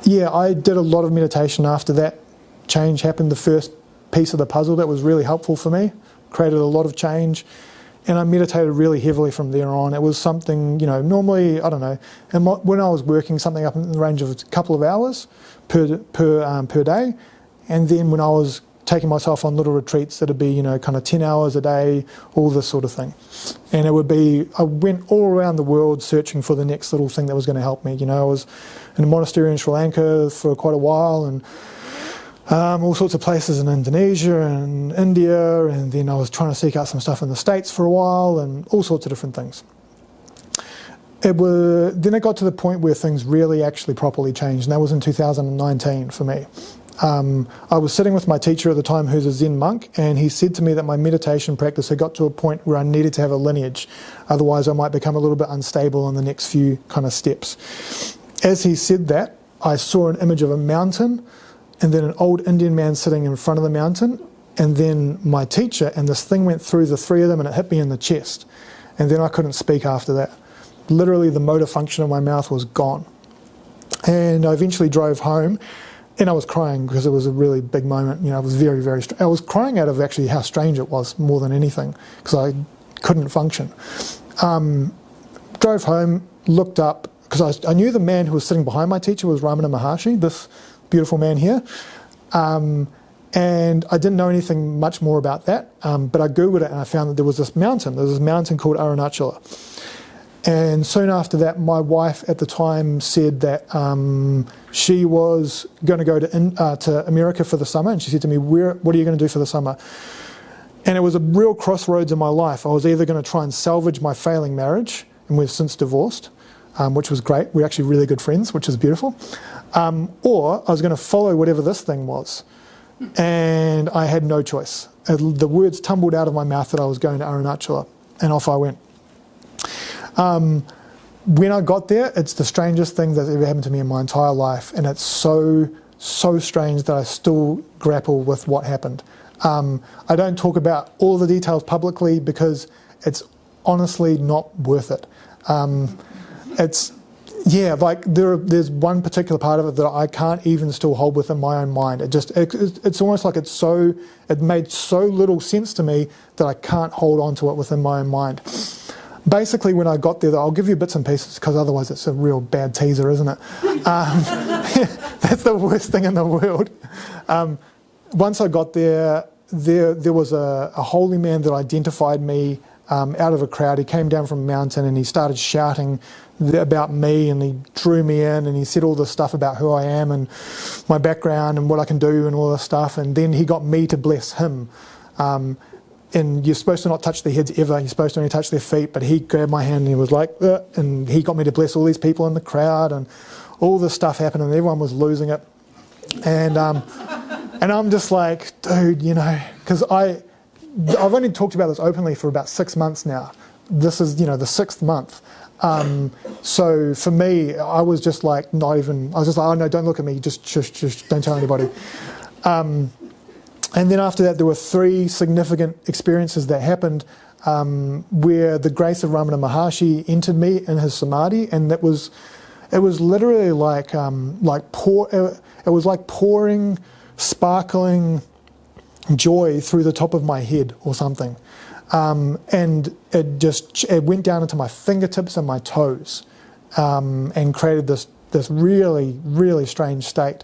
yeah, I did a lot of meditation after that change happened. The first piece of the puzzle that was really helpful for me, created a lot of change, and I meditated really heavily from there on. It was something, you know, normally, I don't know, and when I was working, something up in the range of a couple of hours per day, and then when I was taking myself on little retreats, it'd be, you know, kind of 10 hours a day, all this sort of thing. And it would be, I went all around the world searching for the next little thing that was going to help me. You know, I was in a monastery in Sri Lanka for quite a while, and all sorts of places in Indonesia and India, and then I was trying to seek out some stuff in the States for a while, and all sorts of different things. Then it got to the point where things really actually properly changed, and that was in 2019 for me. I was sitting with my teacher at the time, who's a Zen monk, and he said to me that my meditation practice had got to a point where I needed to have a lineage, otherwise I might become a little bit unstable in the next few kind of steps. As he said that, I saw an image of a mountain, and then an old Indian man sitting in front of the mountain, and then my teacher, and this thing went through the 3 of them and it hit me in the chest. And then I couldn't speak after that. Literally the motor function of my mouth was gone. And I eventually drove home, and I was crying because it was a really big moment. You know, I was very, very I was crying out of actually how strange it was more than anything, because I couldn't function. Drove home, looked up, because I knew the man who was sitting behind my teacher was Ramana Maharshi, this beautiful man here. And I didn't know anything much more about that, but I Googled it and I found that there was this mountain. There was this mountain called Arunachala. And soon after that, my wife at the time said that she was going to go to America for the summer, and she said to me, what are you going to do for the summer? And it was a real crossroads in my life. I was either going to try and salvage my failing marriage, and we've since divorced, which was great. We're actually really good friends, which is beautiful. Or I was going to follow whatever this thing was. And I had no choice. The words tumbled out of my mouth that I was going to Arunachala, and off I went. When I got there, it's the strangest thing that's ever happened to me in my entire life, and it's so strange that I still grapple with what happened. I don't talk about all the details publicly because it's honestly not worth it. There's one particular part of it that I can't even still hold within my own mind. It's almost like it made so little sense to me that I can't hold on to it within my own mind. Basically, when I got there, I'll give you bits and pieces because otherwise it's a real bad teaser, isn't it? That's the worst thing in the world. Once I got there was a holy man that identified me out of a crowd. He came down from a mountain and he started shouting about me, and he drew me in and he said all this stuff about who I am and my background and what I can do and all this stuff. And then he got me to bless him. And you're supposed to not touch their heads ever. You're supposed to only touch their feet. But he grabbed my hand and he was like, and he got me to bless all these people in the crowd, and all this stuff happened, and everyone was losing it. And I'm just like, dude, you know, because I've only talked about this openly for about 6 months now. This is, you know, the 6th month. So for me, I was just like, I was just like, oh no, don't look at me, just don't tell anybody. And then after that, there were 3 significant experiences that happened where the grace of Ramana Maharshi entered me in his samadhi, and it was literally like pouring sparkling joy through the top of my head or something, and it went down into my fingertips and my toes, and created this really, really strange state.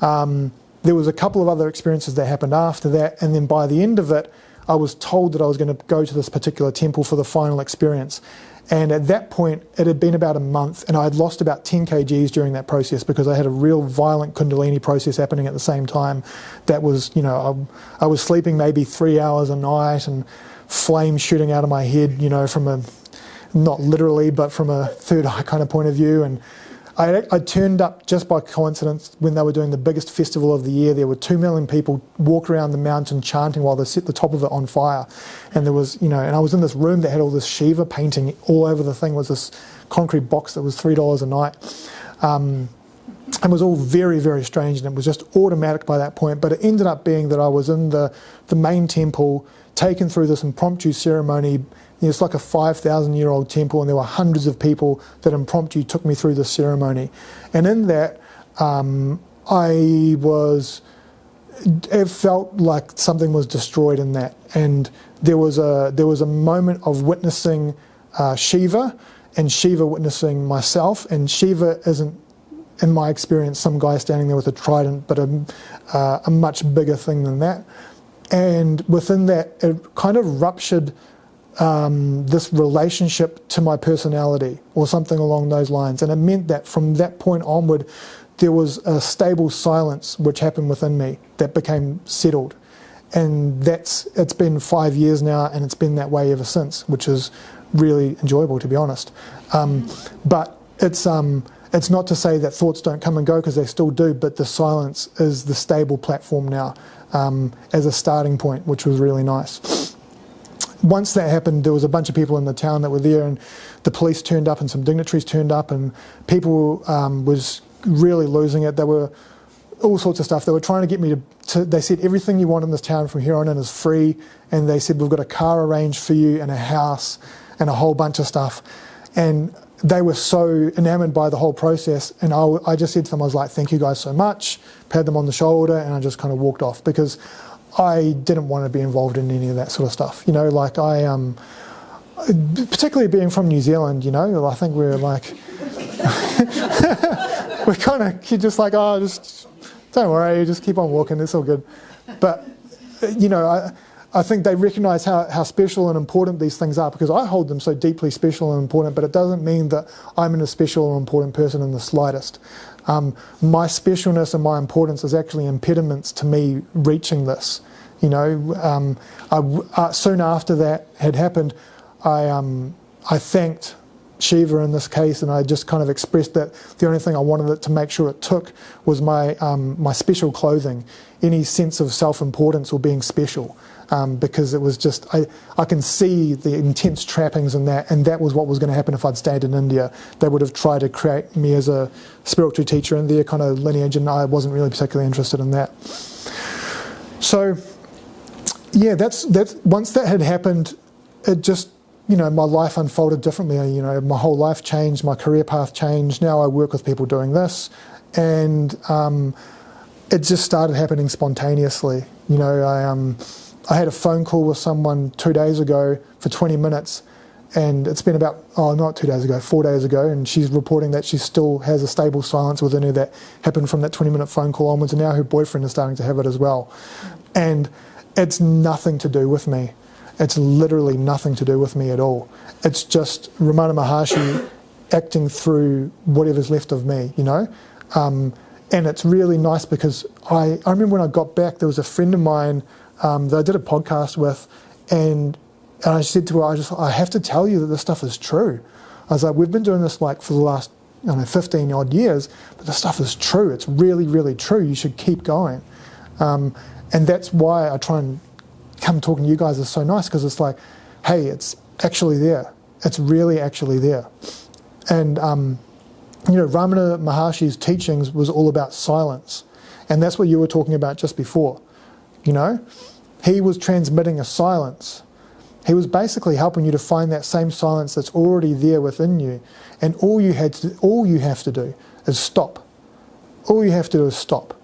There was a couple of other experiences that happened after that, and then by the end of it, I was told that I was going to go to this particular temple for the final experience. And at that point, it had been about a month, and I had lost about 10 kgs during that process because I had a real violent Kundalini process happening at the same time. That was, I was sleeping maybe 3 hours a night and flames shooting out of my head, from a, not literally, but from a third eye kind of point of view. And I turned up just by coincidence when they were doing the biggest festival of the year. There were 2 million people walk around the mountain chanting while they set the top of it on fire. And there was, and I was in this room that had all this Shiva painting all over the thing. It was this concrete box that was $3 a night. It was all very, very strange, and it was just automatic by that point. But it ended up being that I was in the main temple, taken through this impromptu ceremony. It's like a 5,000-year-old temple, and there were hundreds of people that impromptu took me through this ceremony. And in that, it felt like something was destroyed in that. And there was a moment of witnessing Shiva, and Shiva witnessing myself. And Shiva isn't, in my experience, some guy standing there with a trident, but a much bigger thing than that. And within that, it kind of ruptured this relationship to my personality or something along those lines. And it meant that from that point onward, there was a stable silence which happened within me that became settled. And it's been 5 years now, and it's been that way ever since, which is really enjoyable, to be honest. But it's not to say that thoughts don't come and go, because they still do, but the silence is the stable platform now, as a starting point, which was really nice. Once that happened, there was a bunch of people in the town that were there, and the police turned up and some dignitaries turned up, and people was really losing it. There were all sorts of stuff. They were trying to get me to they said everything you want in this town from here on in is free, and they said we've got a car arranged for you and a house and a whole bunch of stuff. And they were so enamoured by the whole process, and I just said to them, I was like, thank you guys so much, pat them on the shoulder, and I just kind of walked off, because I didn't want to be involved in any of that sort of stuff. Like particularly being from New Zealand, I think we're like, we're kind of just like, just don't worry, just keep on walking, it's all good. But, I think they recognise how special and important these things are, because I hold them so deeply special and important, but it doesn't mean that I'm a special or important person in the slightest. My specialness and my importance is actually impediments to me reaching this. Soon after that had happened, I thanked Shiva in this case, and I just kind of expressed that the only thing I wanted it to make sure it took was my special clothing, any sense of self-importance or being special, because it was just, I can see the intense trappings in that, and that was what was going to happen if I'd stayed in India. They would have tried to create me as a spiritual teacher in their kind of lineage, and I wasn't really particularly interested in that. So, yeah, that's once that had happened, it just, my life unfolded differently. My whole life changed, my career path changed. Now I work with people doing this, and it just started happening spontaneously. I had a phone call with someone 2 days ago for 20 minutes, and it's been about, not 2 days ago, 4 days ago, and she's reporting that she still has a stable silence within her that happened from that 20-minute phone call onwards, and now her boyfriend is starting to have it as well. And it's nothing to do with me. It's literally nothing to do with me at all. It's just Ramana Maharshi acting through whatever's left of me, And it's really nice, because I remember when I got back, there was a friend of mine that I did a podcast with, and I said to her, I have to tell you that this stuff is true. I was like, we've been doing this like for the last 15 odd years, but the stuff is true. It's really, really true. You should keep going. And that's why I try and come talking to you guys is so nice, because it's like, hey, it's actually there. It's really actually there. And, Ramana Maharshi's teachings was all about silence. And that's what you were talking about just before. you know. He was transmitting a silence. He was basically helping you to find that same silence that's already there within you. And all you have to do is stop. All you have to do is stop.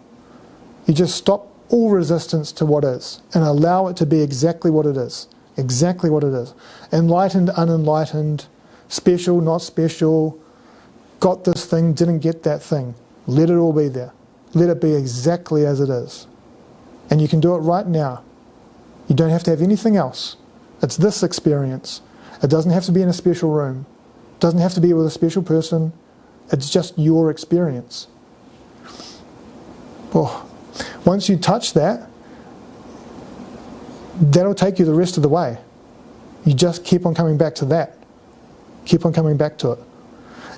You just stop all resistance to what is and allow it to be exactly what it is. Exactly what it is. Enlightened, unenlightened, special, not special, got this thing, didn't get that thing. Let it all be there. Let it be exactly as it is. And you can do it right now. You don't have to have anything else. It's this experience. It doesn't have to be in a special room. It doesn't have to be with a special person. It's just your experience. Oh, once you touch that, that'll take you the rest of the way. You just keep on coming back to that. Keep on coming back to it.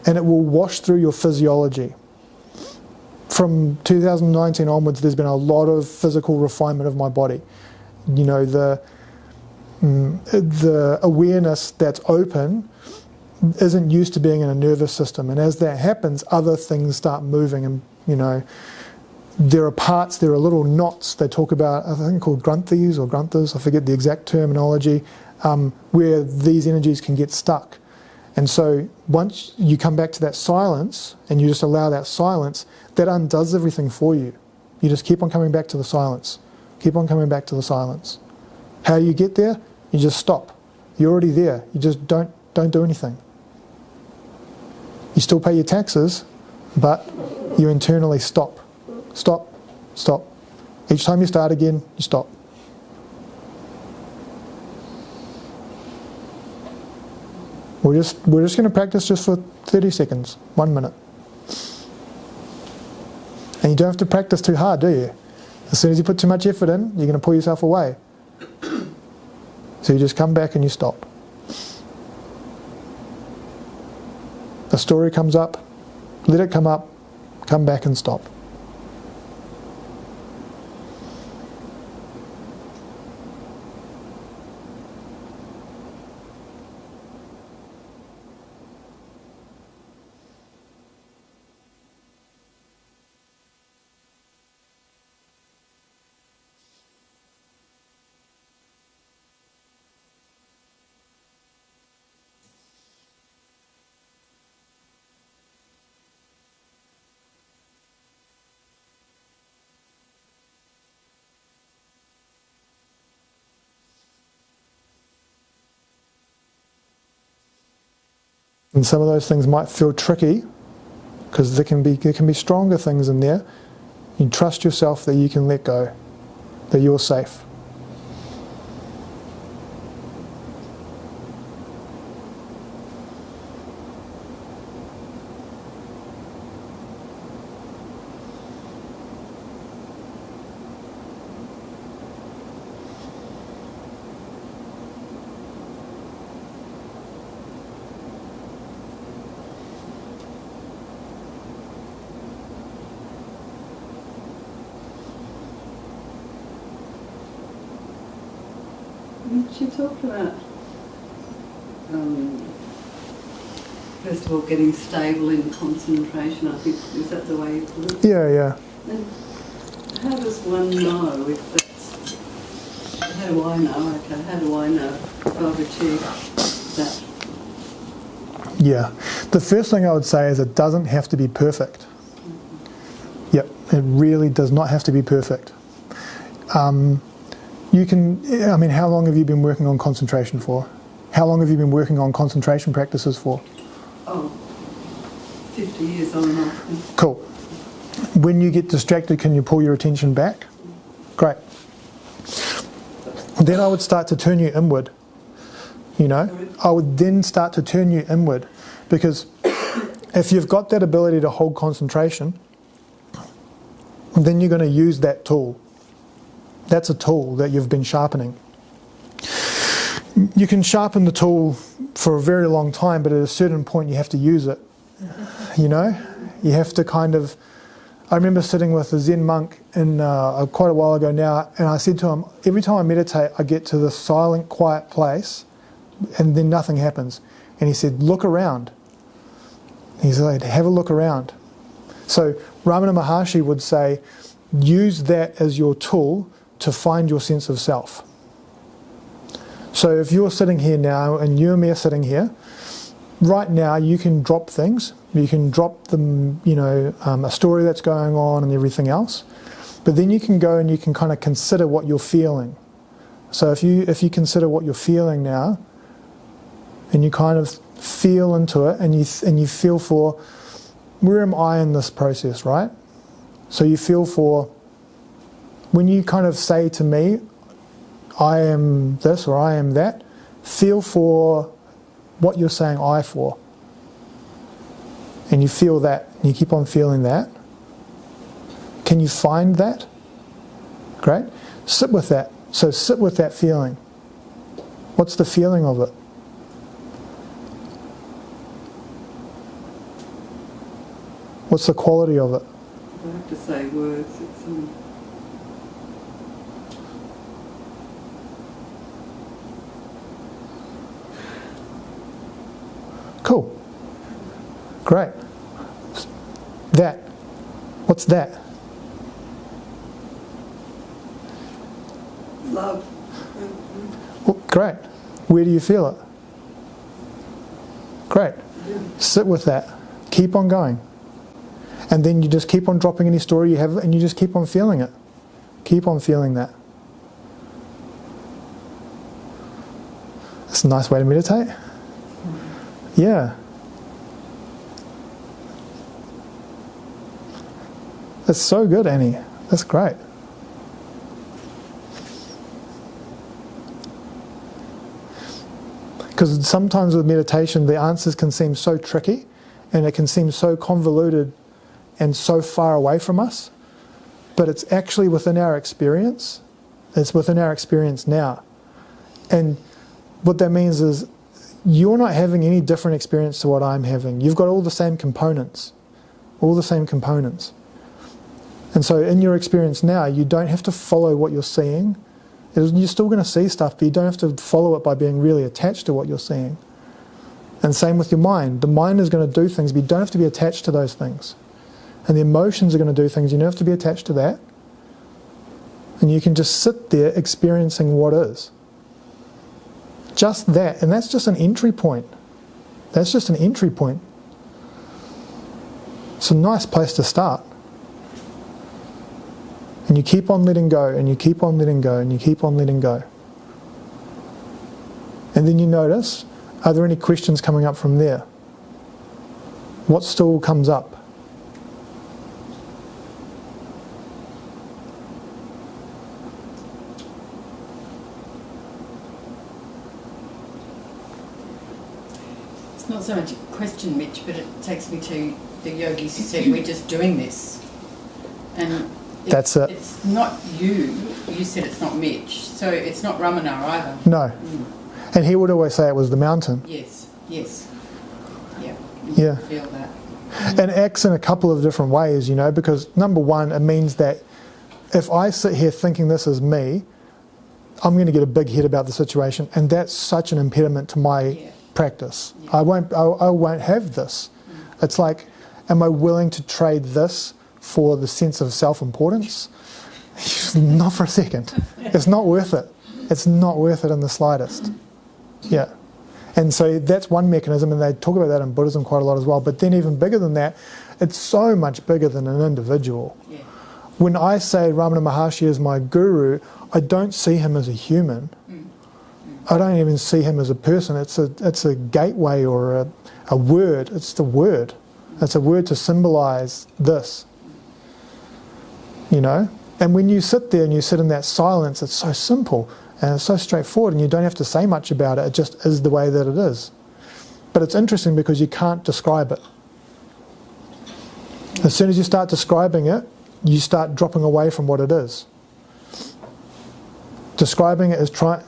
And it will wash through your physiology. From 2019 onwards, there's been a lot of physical refinement of my body. You know, the awareness that's open isn't used to being in a nervous system. And as that happens, other things start moving. And, you know, there are parts, there are little knots they talk about, I think called grunthis or grunthas, I forget the exact terminology, where these energies can get stuck. And so once you come back to that silence and you just allow that silence, that undoes everything for you. You just keep on coming back to the silence. Keep on coming back to the silence. How you get there? You just stop. You're already there. You just don't do anything. You still pay your taxes, but you internally stop. Stop. Stop. Each time you start again, you stop. We're just going to practice just for 30 seconds, 1 minute. And you don't have to practice too hard, do you? As soon as you put too much effort in, you're going to pull yourself away. So you just come back and you stop. A story comes up, let it come up, come back and stop. And some of those things might feel tricky because there can be stronger things in there. You trust yourself that you can let go, that you're safe. She talked about, first of all, getting stable in concentration, I think. Is that the way you put it? Yeah. And how does one know if that's... How do I know? Okay, how do I know if I've achieved that? Yeah. The first thing I would say is it doesn't have to be perfect. Yep, it really does not have to be perfect. You can, I mean, how long have you been working on concentration for? How long have you been working on concentration practices for? Oh, 50 years on and off. Cool. When you get distracted, can you pull your attention back? Great. Then I would start to turn you inward. You know, I would then start to turn you inward, because if you've got that ability to hold concentration, then you're going to use that tool. That's a tool that you've been sharpening. You can sharpen the tool for a very long time, but at a certain point you have to use it. You know? You have to kind of... I remember sitting with a Zen monk in quite a while ago now, and I said to him, every time I meditate I get to this silent, quiet place, and then nothing happens. And he said, look around. He said, have a look around. So Ramana Maharshi would say, use that as your tool to find your sense of self. So if you're sitting here now and you and me are sitting here, right now you can drop things. You can drop them, a story that's going on and everything else. But then you can go and you can kind of consider what you're feeling. So if you consider what you're feeling now, and you kind of feel into it, and you feel for, where am I in this process, right? So you feel for, when you kind of say to me, I am this or I am that, feel for what you're saying I for. And you feel that, and you keep on feeling that. Can you find that? Great. Sit with that. So sit with that feeling. What's the feeling of it? What's the quality of it? I have to say words. It's Cool. Great. That. What's that? love. Well, great. Where do you feel it? Great. Sit with that. Keep on going. And then you just keep on dropping any story you have and you just keep on feeling it. Keep on feeling that. It's a nice way to meditate. Yeah. That's so good, Annie. That's great. Because sometimes with meditation, the answers can seem so tricky and it can seem so convoluted and so far away from us. But it's actually within our experience. It's within our experience now. And what that means is you're not having any different experience to what I'm having. You've got all the same components. All the same components. And so in your experience now, you don't have to follow what you're seeing. You're still going to see stuff, but you don't have to follow it by being really attached to what you're seeing. And same with your mind. The mind is going to do things, but you don't have to be attached to those things. And the emotions are going to do things, you don't have to be attached to that. And you can just sit there experiencing what is. Just that, and that's just an entry point. That's just an entry point. It's a nice place to start. And you keep on letting go, and you keep on letting go, and you keep on letting go. And then you notice, are there any questions coming up from there? What still comes up? It's not so much a question, Mitch, but it takes me to the yogis who said we're just doing this. And That's it. It's not you. You said it's not Mitch. So it's not Ramana either. No. And he would always say it was the mountain. Yes, yes. Yeah. You Yeah. feel that. And it acts in a couple of different ways, because number one, it means that if I sit here thinking this is me, I'm going to get a big head about the situation, and that's such an impediment to my practice. Yeah. I won't have this. It's like, am I willing to trade this for the sense of self-importance? Not for a second. It's not worth it. It's not worth it in the slightest. Yeah. And so that's one mechanism, and they talk about that in Buddhism quite a lot as well. But then even bigger than that, it's so much bigger than an individual. Yeah. When I say Ramana Maharshi is my guru, I don't see him as a human. I don't even see him as a person. It's a gateway or a word. It's the word. It's a word to symbolise this. And when you sit there and you sit in that silence, it's so simple and it's so straightforward, and you don't have to say much about it. It just is the way that it is. But it's interesting because you can't describe it. As soon as you start describing it, you start dropping away from what it is. Describing it is trying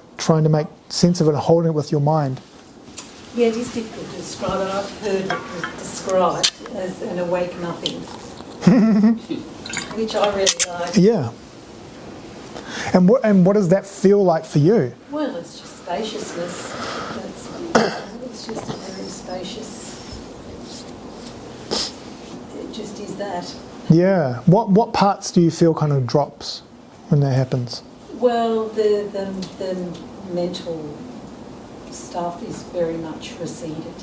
to make sense of it and holding it with your mind. Yeah, it is difficult to describe it. I've heard it described as an awake nothing, which I really like. Yeah. And what does that feel like for you? Well, it's just spaciousness. It's just a very spacious. It just is that. Yeah. What parts do you feel kind of drops when that happens? Well, the mental stuff is very much receded.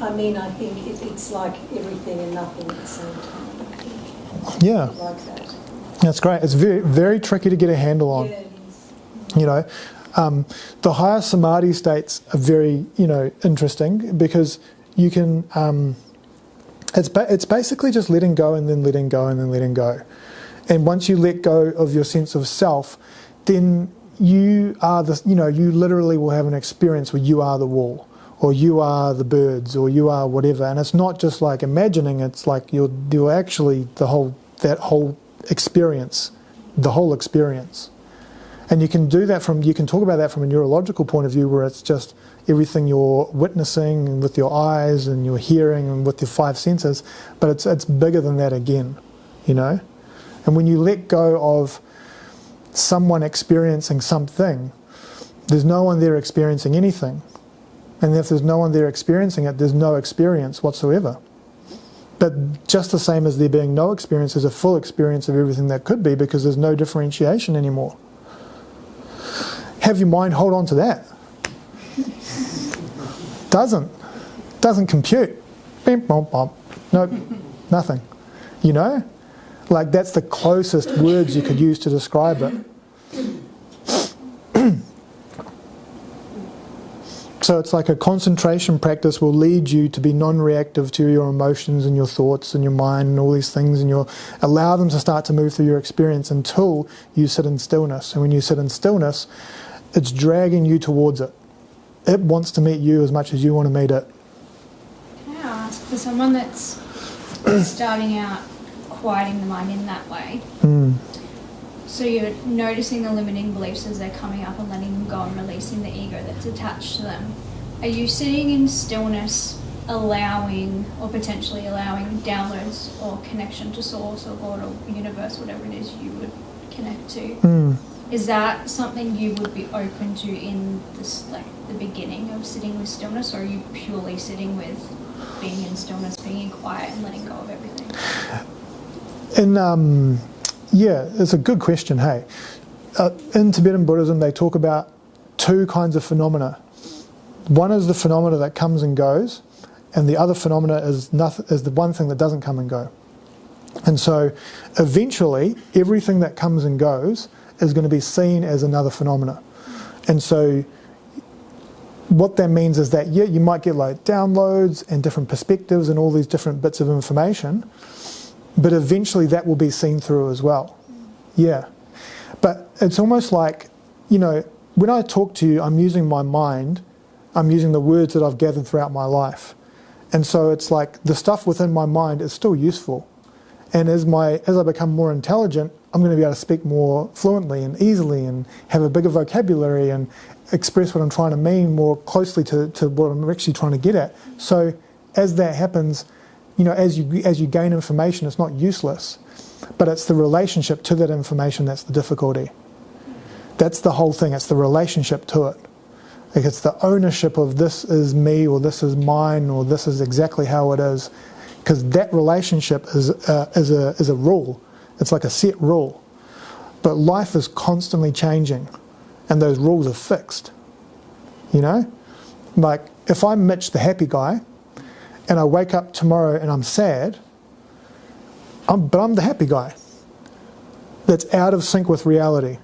I mean, I think it's like everything and nothing at the same time. I think. Yeah. Like that. That's great. It's very, very tricky to get a handle on. Yeah, it is. You know, the higher samadhi states are very, interesting because you can. It's basically just letting go and then letting go and then letting go, and once you let go of your sense of self, then you are the. You literally will have an experience where you are the wall, or you are the birds, or you are whatever, and it's not just like imagining. It's like you're actually that whole experience, the whole experience. And you can do that you can talk about that from a neurological point of view, where it's just everything you're witnessing with your eyes and your hearing and with your five senses, but it's bigger than that again, And when you let go of someone experiencing something, there's no one there experiencing anything. And if there's no one there experiencing it, there's no experience whatsoever. But just the same as there being no experience, there's a full experience of everything that could be, because there's no differentiation anymore. Have your mind hold on to that. Doesn't compute. Bim, bom, bom. Nope, nothing. Like that's the closest words you could use to describe it. So it's like a concentration practice will lead you to be non-reactive to your emotions and your thoughts and your mind and all these things, and you'll allow them to start to move through your experience until you sit in stillness. And when you sit in stillness, it's dragging you towards it. It wants to meet you as much as you want to meet it. Can I ask, for someone that's starting out quieting the mind in that way, so you're noticing the limiting beliefs as they're coming up and letting them go and releasing the ego that's attached to them, are you sitting in stillness allowing or potentially allowing downloads or connection to source or God or universe, whatever it is you would connect to? Is that something you would be open to in this, like the beginning of sitting with stillness, or are you purely sitting with being in stillness, being in quiet and letting go of everything? Yeah, it's a good question, hey. In Tibetan Buddhism, they talk about two kinds of phenomena. One is the phenomena that comes and goes, and the other phenomena is the one thing that doesn't come and go. And so, eventually, everything that comes and goes is going to be seen as another phenomena. And so, what that means is that, yeah, you might get like downloads and different perspectives and all these different bits of information, but eventually that will be seen through as well. Yeah. But it's almost like, when I talk to you, I'm using my mind, I'm using the words that I've gathered throughout my life. And so it's like the stuff within my mind is still useful. And as I become more intelligent, I'm going to be able to speak more fluently and easily and have a bigger vocabulary and express what I'm trying to mean more closely to what I'm actually trying to get at. So as that happens, as you gain information, it's not useless, but it's the relationship to that information that's the difficulty. That's the whole thing. It's the relationship to it. Like it's the ownership of this is me, or this is mine, or this is exactly how it is, because that relationship is a rule. It's like a set rule. But life is constantly changing, and those rules are fixed. Like if I'm Mitch, the happy guy, and I wake up tomorrow and I'm sad, but I'm the happy guy. That's out of sync with reality.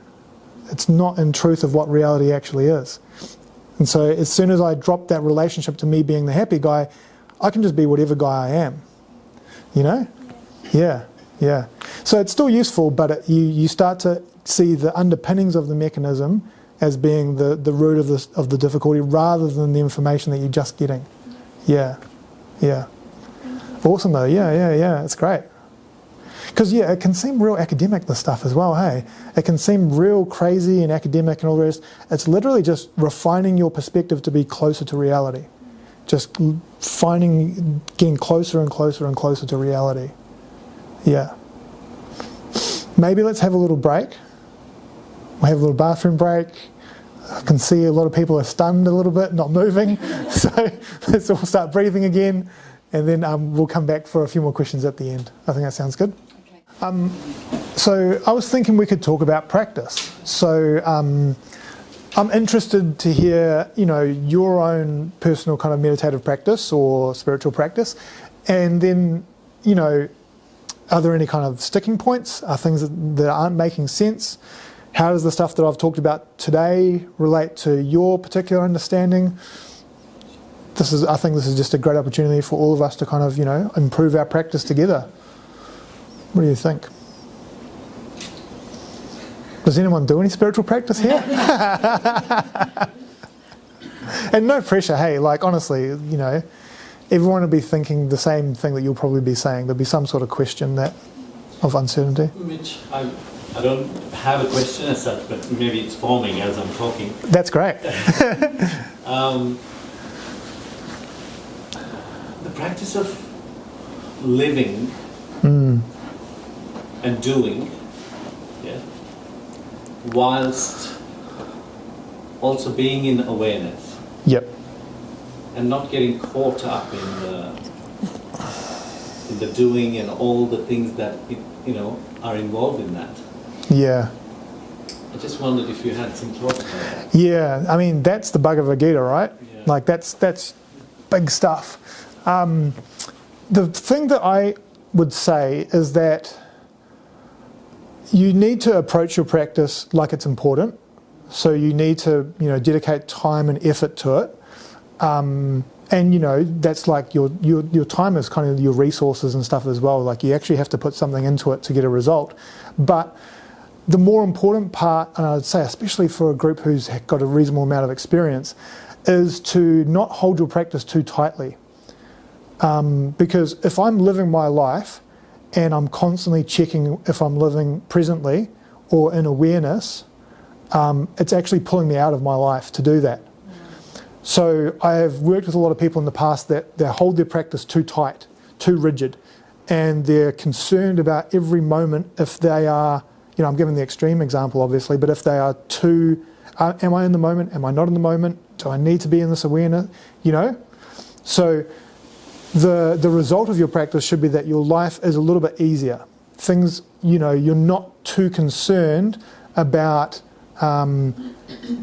It's not in truth of what reality actually is. And so as soon as I drop that relationship to me being the happy guy, I can just be whatever guy I am. Yeah. So it's still useful, but you start to see the underpinnings of the mechanism as being the root of the difficulty, rather than the information that you're just getting. Yeah. Awesome though. Yeah. It's great. Because it can seem real academic, this stuff as well, hey? It can seem real crazy and academic and all the rest. It's literally just refining your perspective to be closer to reality. Just getting closer and closer and closer to reality. Yeah. Maybe let's have a little break. We'll have a little bathroom break. I can see a lot of people are stunned a little bit, not moving. So let's all start breathing again, and then we'll come back for a few more questions at the end. I think that sounds good. Okay. So I was thinking we could talk about practice. So I'm interested to hear, your own personal kind of meditative practice or spiritual practice, and then, are there any kind of sticking points? Are things that aren't making sense? How does the stuff that I've talked about today relate to your particular understanding? I think this is just a great opportunity for all of us to kind of, improve our practice together. What do you think? Does anyone do any spiritual practice here? And no pressure, hey, like honestly, everyone will be thinking the same thing that you'll probably be saying. There'll be some sort of question of uncertainty. Mitch, I don't have a question as such, but maybe it's forming as I'm talking. That's great. The practice of living and doing, whilst also being in awareness. Yep. And not getting caught up in the doing and all the things that are involved in that. Yeah. I just wondered if you had some thoughts on that. Yeah, I mean that's the Bhagavad Gita, right? Yeah. Like that's big stuff. The thing that I would say is that you need to approach your practice like it's important. So you need to, dedicate time and effort to it. And that's like your time is kind of your resources and stuff as well. Like you actually have to put something into it to get a result. But the more important part, and I'd say especially for a group who's got a reasonable amount of experience, is to not hold your practice too tightly. Because if I'm living my life and I'm constantly checking if I'm living presently or in awareness, it's actually pulling me out of my life to do that. So I have worked with a lot of people in the past that they hold their practice too tight, too rigid, and they're concerned about every moment if they are, I'm giving the extreme example obviously, but if they are too, am I in the moment, am I not in the moment, do I need to be in this awareness, So the result of your practice should be that your life is a little bit easier. Things, you're not too concerned about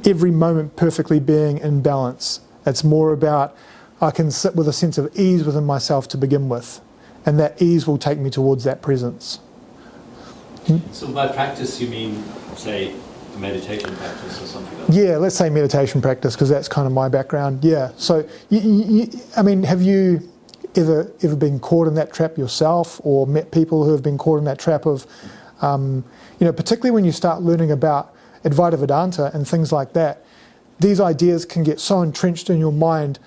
every moment perfectly being in balance. It's more about I can sit with a sense of ease within myself to begin with, and that ease will take me towards that presence. So by practice you mean, say, meditation practice or something like that? Yeah, let's say meditation practice, because that's kind of my background. Yeah. So, have you ever been caught in that trap yourself, or met people who have been caught in that trap of, particularly when you start learning about Advaita Vedanta and things like that, these ideas can get so entrenched in your mind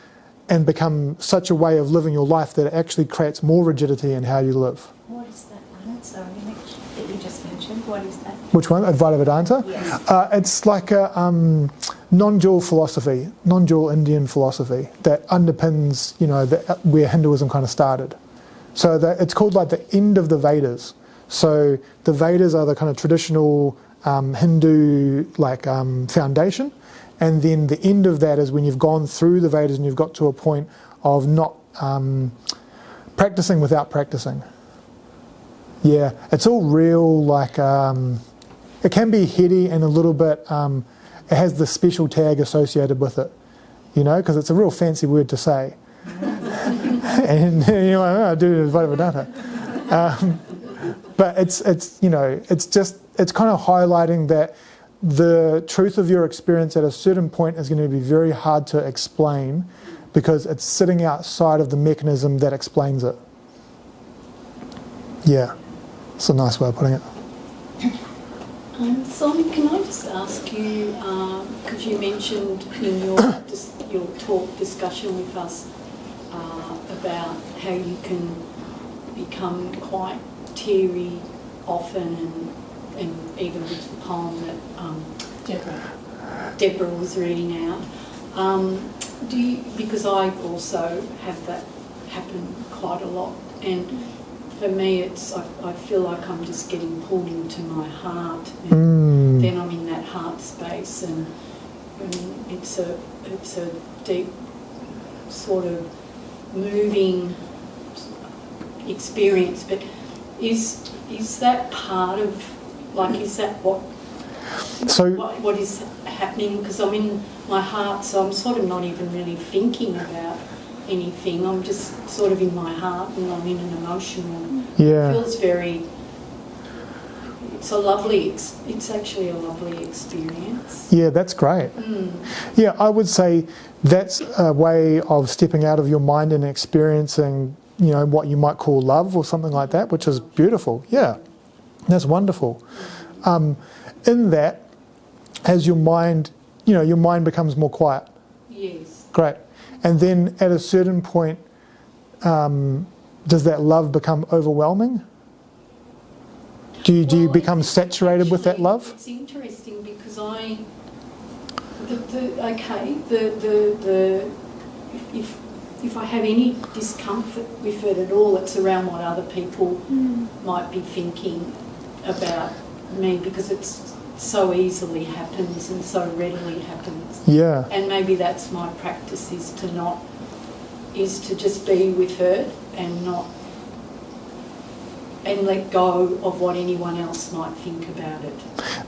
and become such a way of living your life that it actually creates more rigidity in how you live. What is that one? Sorry, Mitch, that you just mentioned. What is that? Which one? Advaita Vedanta? Yes. It's like a non-dual philosophy, non-dual Indian philosophy that underpins, where Hinduism kind of started. So it's called like the end of the Vedas. So the Vedas are the kind of traditional Hindu foundation, and then the end of that is when you've gone through the Vedas and you've got to a point of not practicing without practicing. Yeah, it's all real it can be heady and a little bit, it has the special tag associated with it, because it's a real fancy word to say. And I do Advaita Vedanta. But it's kind of highlighting that the truth of your experience at a certain point is going to be very hard to explain because it's sitting outside of the mechanism that explains it. Yeah, it's a nice way of putting it. Simon, can I just ask you, because you mentioned in your talk discussion with us about how you can become quite teary often, and even with the poem that Deborah was reading out. Because I also have that happen quite a lot, and for me I feel like I'm just getting pulled into my heart, and then I'm in that heart space, and it's a deep sort of moving experience. But is that part of Like, is that what is happening? Because I'm in my heart, so I'm sort of not even really thinking about anything. I'm just sort of in my heart, and I'm in an emotional. Yeah. It feels very. It's a lovely. It's actually a lovely experience. Yeah, that's great. Yeah, I would say that's a way of stepping out of your mind and experiencing, what you might call love or something like that, which is beautiful. Yeah, that's wonderful. In that, as your mind, your mind becomes more quiet. Yes. Great. And then at a certain point, does that love become overwhelming? Do you become saturated with that love? It's interesting because if I have any discomfort with it at all, it's around what other people might be thinking about me, because it's so easily happens and so readily happens. Yeah. And maybe that's my practice, is to just be with it and let go of what anyone else might think about it.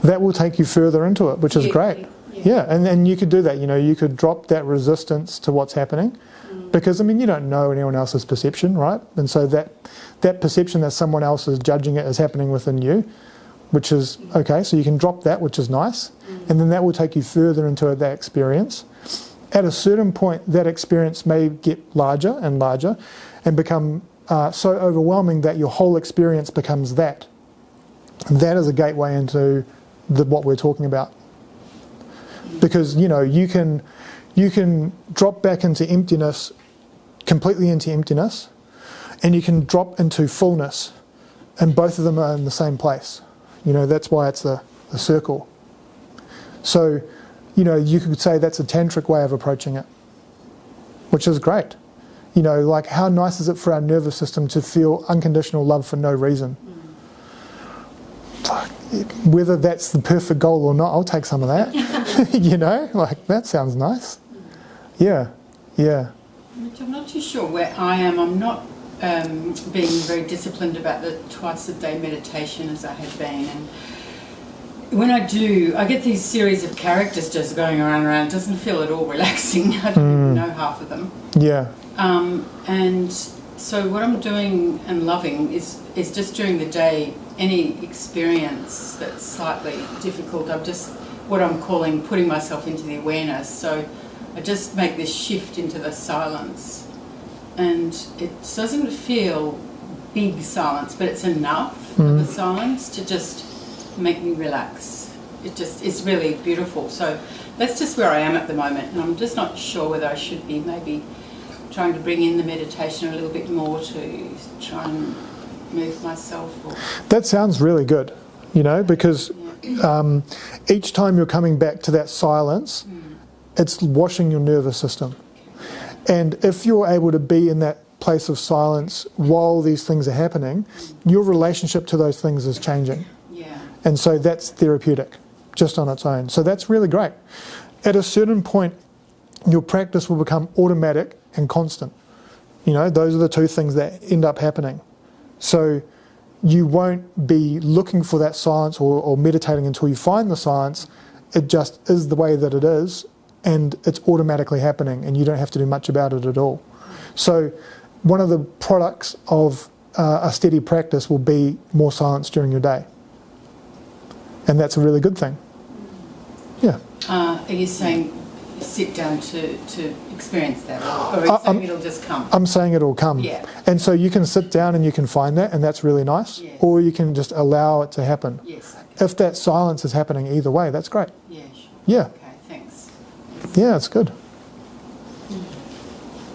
That will take you further into it, which is great. Yeah, and you could do that. You could drop that resistance to what's happening, because you don't know anyone else's perception, right? And so that perception that someone else is judging it as happening within you, which is okay. So you can drop that, which is nice, and then that will take you further into that experience. At a certain point, that experience may get larger and larger, and become so overwhelming that your whole experience becomes that. And that is a gateway into what we're talking about. Because you can drop back into emptiness, completely into emptiness, and you can drop into fullness, and both of them are in the same place. That's why it's the circle. So, you could say that's a tantric way of approaching it, which is great. Like, how nice is it for our nervous system to feel unconditional love for no reason? Whether that's the perfect goal or not, I'll take some of that. Like, that sounds nice. Yeah. Which I'm not too sure where I am. I'm not being very disciplined about the twice-a-day meditation as I had been. And when I do, I get these series of characters just going around and around. It doesn't feel at all relaxing. I don't even know half of them. Yeah. And so what I'm doing and loving is just during the day, any experience that's slightly difficult, I'm just what I'm calling putting myself into the awareness. So I just make this shift into the silence. And it doesn't feel big silence, but it's enough of the silence to just make me relax. It's really beautiful. So that's just where I am at the moment. And I'm just not sure whether I should be maybe trying to bring in the meditation a little bit more to try and move myself. That sounds really good, because each time you're coming back to that silence, it's washing your nervous system. And if you're able to be in that place of silence while these things are happening, your relationship to those things is changing. Yeah. And so that's therapeutic, just on its own. So that's really great. At a certain point, your practice will become automatic and constant. Those are the two things that end up happening. So you won't be looking for that silence or meditating until you find the silence. It just is the way that it is, and it's automatically happening, and you don't have to do much about it at all. So one of the products of a steady practice will be more silence during your day. And that's a really good thing. Yeah. Are you saying sit down to experience that, or are you saying it'll just come? I'm saying it'll come. Yeah. And so you can sit down and you can find that, and that's really nice. Yes. Or you can just allow it to happen. Yes. Okay. If that silence is happening either way, that's great. Yeah. Sure. Yeah. Okay. Thanks. Yeah, it's good.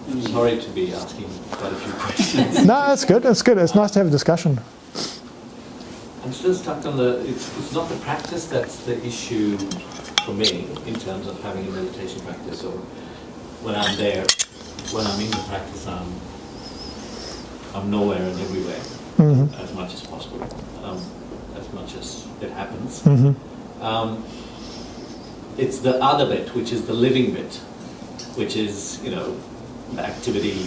I'm sorry to be asking quite a few questions. No, it's good. It's good. It's nice to have a discussion. I'm still stuck on it's not the practice that's the issue for me in terms of having a meditation practice, or when I'm there, when I'm in the practice, I'm nowhere and everywhere as much as possible, as much as it happens. It's the other bit, which is the living bit, which is, the activity,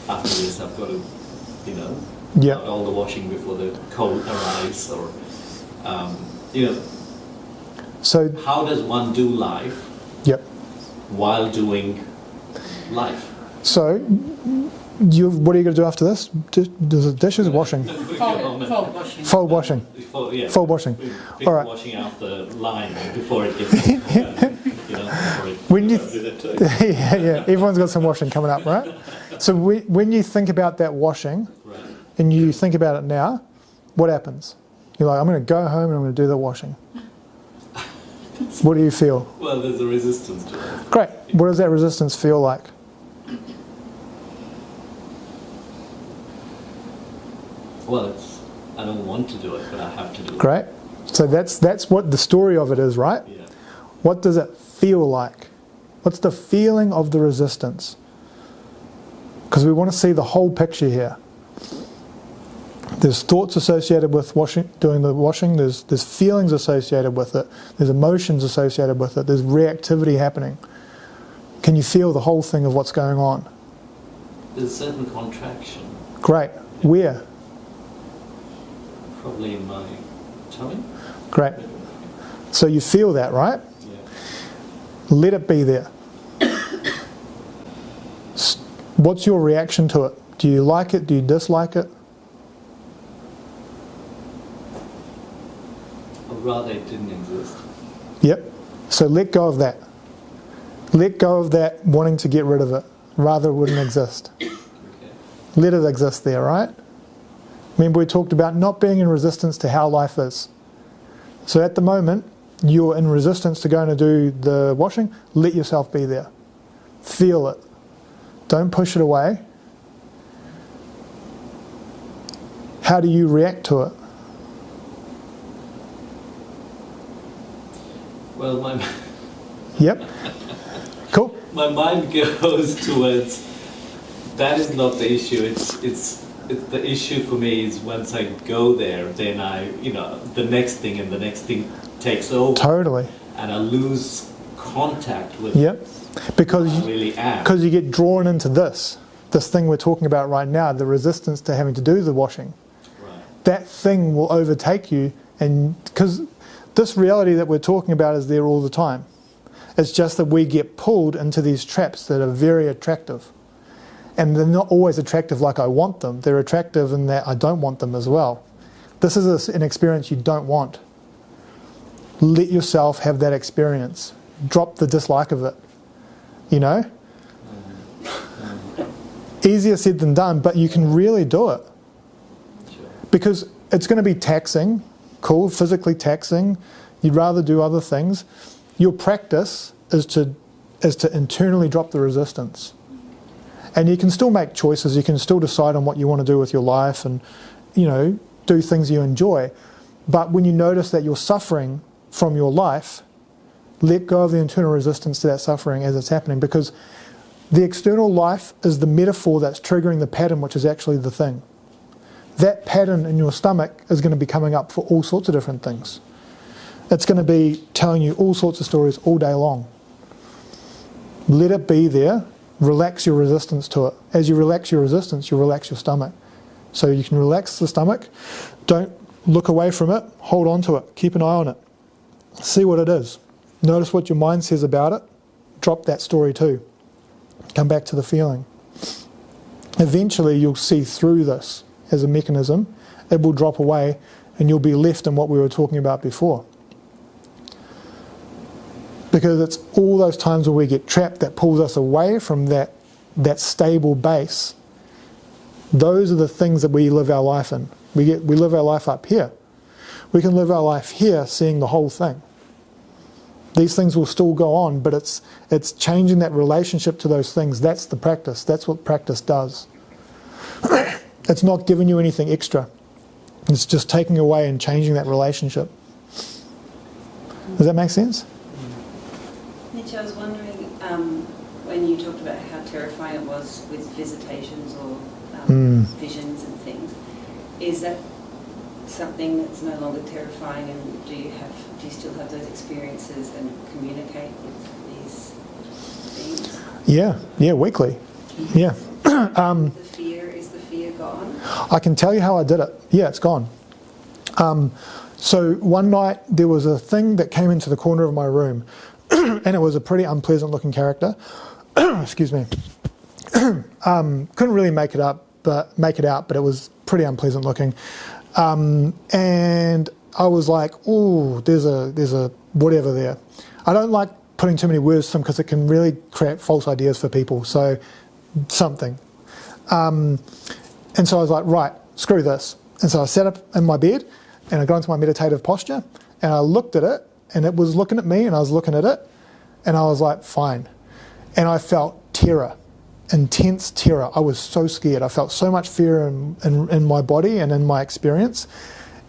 after this I've got to, Yeah. all the washing before the cold arrives, or you know, So, how does one do life yep. while doing life? So, what are you going to do after this? Does the dishes washing? Fold washing. Fold washing. Yeah. Fold washing. Big All right. washing out the line before it gets, you know, before it When you do that too. yeah, everyone's got some washing coming up, right? So when you think about that washing, Right. and you think about it now, what happens? You're like, I'm going to go home and I'm going to do the washing. What do you feel? Well, there's a resistance to it. Great. What does that resistance feel like? Well, I don't want to do it, but I have to do it. Great. So that's what the story of it is, right? Yeah. What does it feel like? What's the feeling of the resistance? Because we want to see the whole picture here. There's thoughts associated with doing the washing. There's feelings associated with it. There's emotions associated with it. There's reactivity happening. Can you feel the whole thing of what's going on? There's a certain contraction, Great. Where? probably in my tummy. Great. So you feel that, right? Yeah. Let it be there. What's your reaction to it? Do you like it? Do you dislike it? Or rather, it didn't exist. Yep. So let go of that. Let go of that wanting to get rid of it. Rather, it wouldn't exist. Okay. Let it exist there, right? Remember we talked about not being in resistance to how life is. So at the moment, you're in resistance to going to do the washing. Let yourself be there. Feel it. Don't push it away. How do you react to it? Well, Yep. Cool. my mind goes towards that is not the issue. It's the issue for me is once I go there, then the next thing and the next thing takes over, Totally. and I lose contact with Yep. Because who I really am. because you get drawn into this thing we're talking about right now, the resistance to having to do the washing. Right. That thing will overtake you, and because this reality that we're talking about is there all the time. It's just that we get pulled into these traps that are very attractive. And they're not always attractive like I want them. They're attractive in that I don't want them as well. This is an experience you don't want. Let yourself have that experience. Drop the dislike of it. You know? Easier said than done, but you can really do it. Sure. Because it's going to be taxing, cool, physically taxing. You'd rather do other things. Your practice is to internally drop the resistance. And you can still make choices. You can still decide on what you want to do with your life and, do things you enjoy. But when you notice that you're suffering from your life, let go of the internal resistance to that suffering as it's happening, because the external life is the metaphor that's triggering the pattern, which is actually the thing. That pattern in your stomach is going to be coming up for all sorts of different things. It's going to be telling you all sorts of stories all day long. Let it be there. Relax your resistance to it. As you relax your resistance, you relax your stomach. So you can relax the stomach. Don't look away from it. Hold on to it. Keep an eye on it. See what it is. Notice what your mind says about it. Drop that story too. Come back to the feeling. Eventually you'll see through this as a mechanism. It will drop away and you'll be left in what we were talking about before. Because it's all those times where we get trapped that pulls us away from that stable base. Those are the things that we live our life in. We live our life up here. We can live our life here seeing the whole thing. These things will still go on, but it's changing that relationship to those things. That's the practice. That's what practice does. It's not giving you anything extra. It's just taking away and changing that relationship. Does that make sense? Mitch, I was wondering, when you talked about how terrifying it was with visitations or visions and things, is that something that's no longer terrifying, and do you still have those experiences and communicate with these things? Yeah, weekly. Yeah. Is the fear gone? I can tell you how I did it. Yeah, it's gone. So one night there was a thing that came into the corner of my room, and it was a pretty unpleasant looking character. Excuse me. Couldn't really make it out, but it was pretty unpleasant looking. And I was like, "Ooh, there's a whatever there." I don't like putting too many words to them because it can really create false ideas for people. So something. And so I was like, right, screw this. And so I sat up in my bed and I got into my meditative posture and I looked at it and it was looking at me and I was looking at it and I was like, fine. And I felt terror, intense terror. I was so scared. I felt so much fear in my body and in my experience.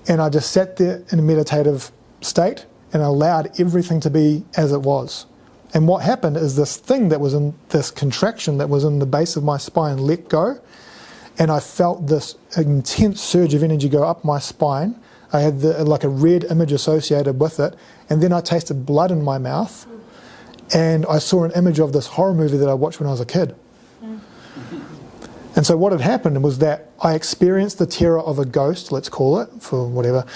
And I just sat there in a meditative state and allowed everything to be as it was. And what happened is this thing that was in this contraction that was in the base of my spine let go. And I felt this intense surge of energy go up my spine. I had like a red image associated with it. And then I tasted blood in my mouth. And I saw an image of this horror movie that I watched when I was a kid. And so what had happened was that I experienced the terror of a ghost, let's call it, for whatever,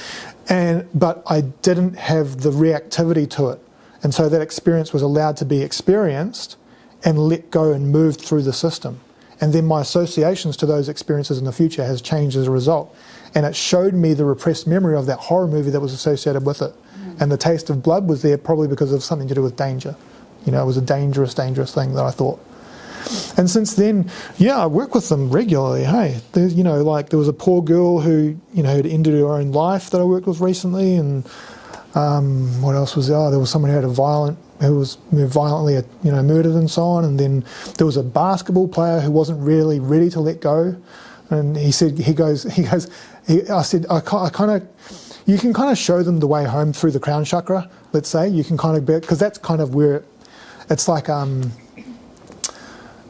but I didn't have the reactivity to it. And so that experience was allowed to be experienced and let go and moved through the system. And then my associations to those experiences in the future has changed as a result. And it showed me the repressed memory of that horror movie that was associated with it. And the taste of blood was there probably because of something to do with danger. You know, it was a dangerous thing that I thought. And since then, I work with them regularly. Hey, like there was a poor girl who, had ended her own life that I worked with recently, and what else was there? Oh, there was someone who was violently, murdered and so on. And then there was a basketball player who wasn't really ready to let go, and I said, you can kind of show them the way home through the crown chakra. Let's say you can kind of because that's kind of where it's like.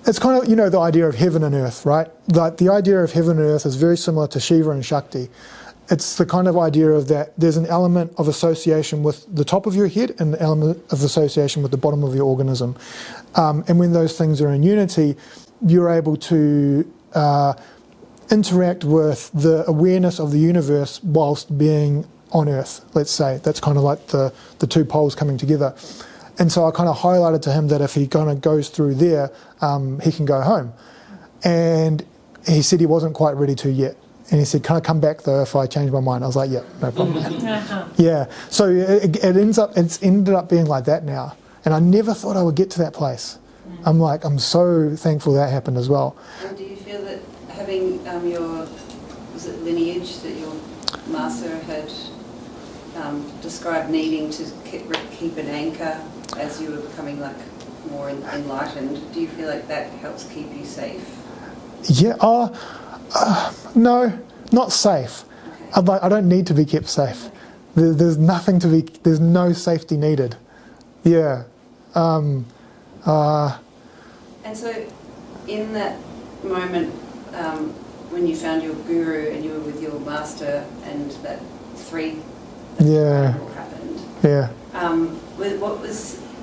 It's kind of, the idea of heaven and earth, right? Like the idea of heaven and earth is very similar to Shiva and Shakti. It's the kind of idea of that there's an element of association with the top of your head and an element of association with the bottom of your organism. And when those things are in unity, you're able to interact with the awareness of the universe whilst being on earth, let's say. That's kind of like the two poles coming together. And so I kind of highlighted to him that if he kind of goes through there, he can go home. And he said he wasn't quite ready to yet. And he said, can I come back though if I change my mind? I was like, yeah, no problem. Yeah. So it's ended up being like that now. And I never thought I would get to that place. I'm so thankful that happened as well. And do you feel that having was it lineage that your master had described needing to keep an anchor as you were becoming like more enlightened, do you feel like that helps keep you safe? Yeah, no, not safe. Okay. I don't need to be kept safe. There's no safety needed. Yeah. And so in that moment when you found your guru and you were with your master and that happened. Yeah.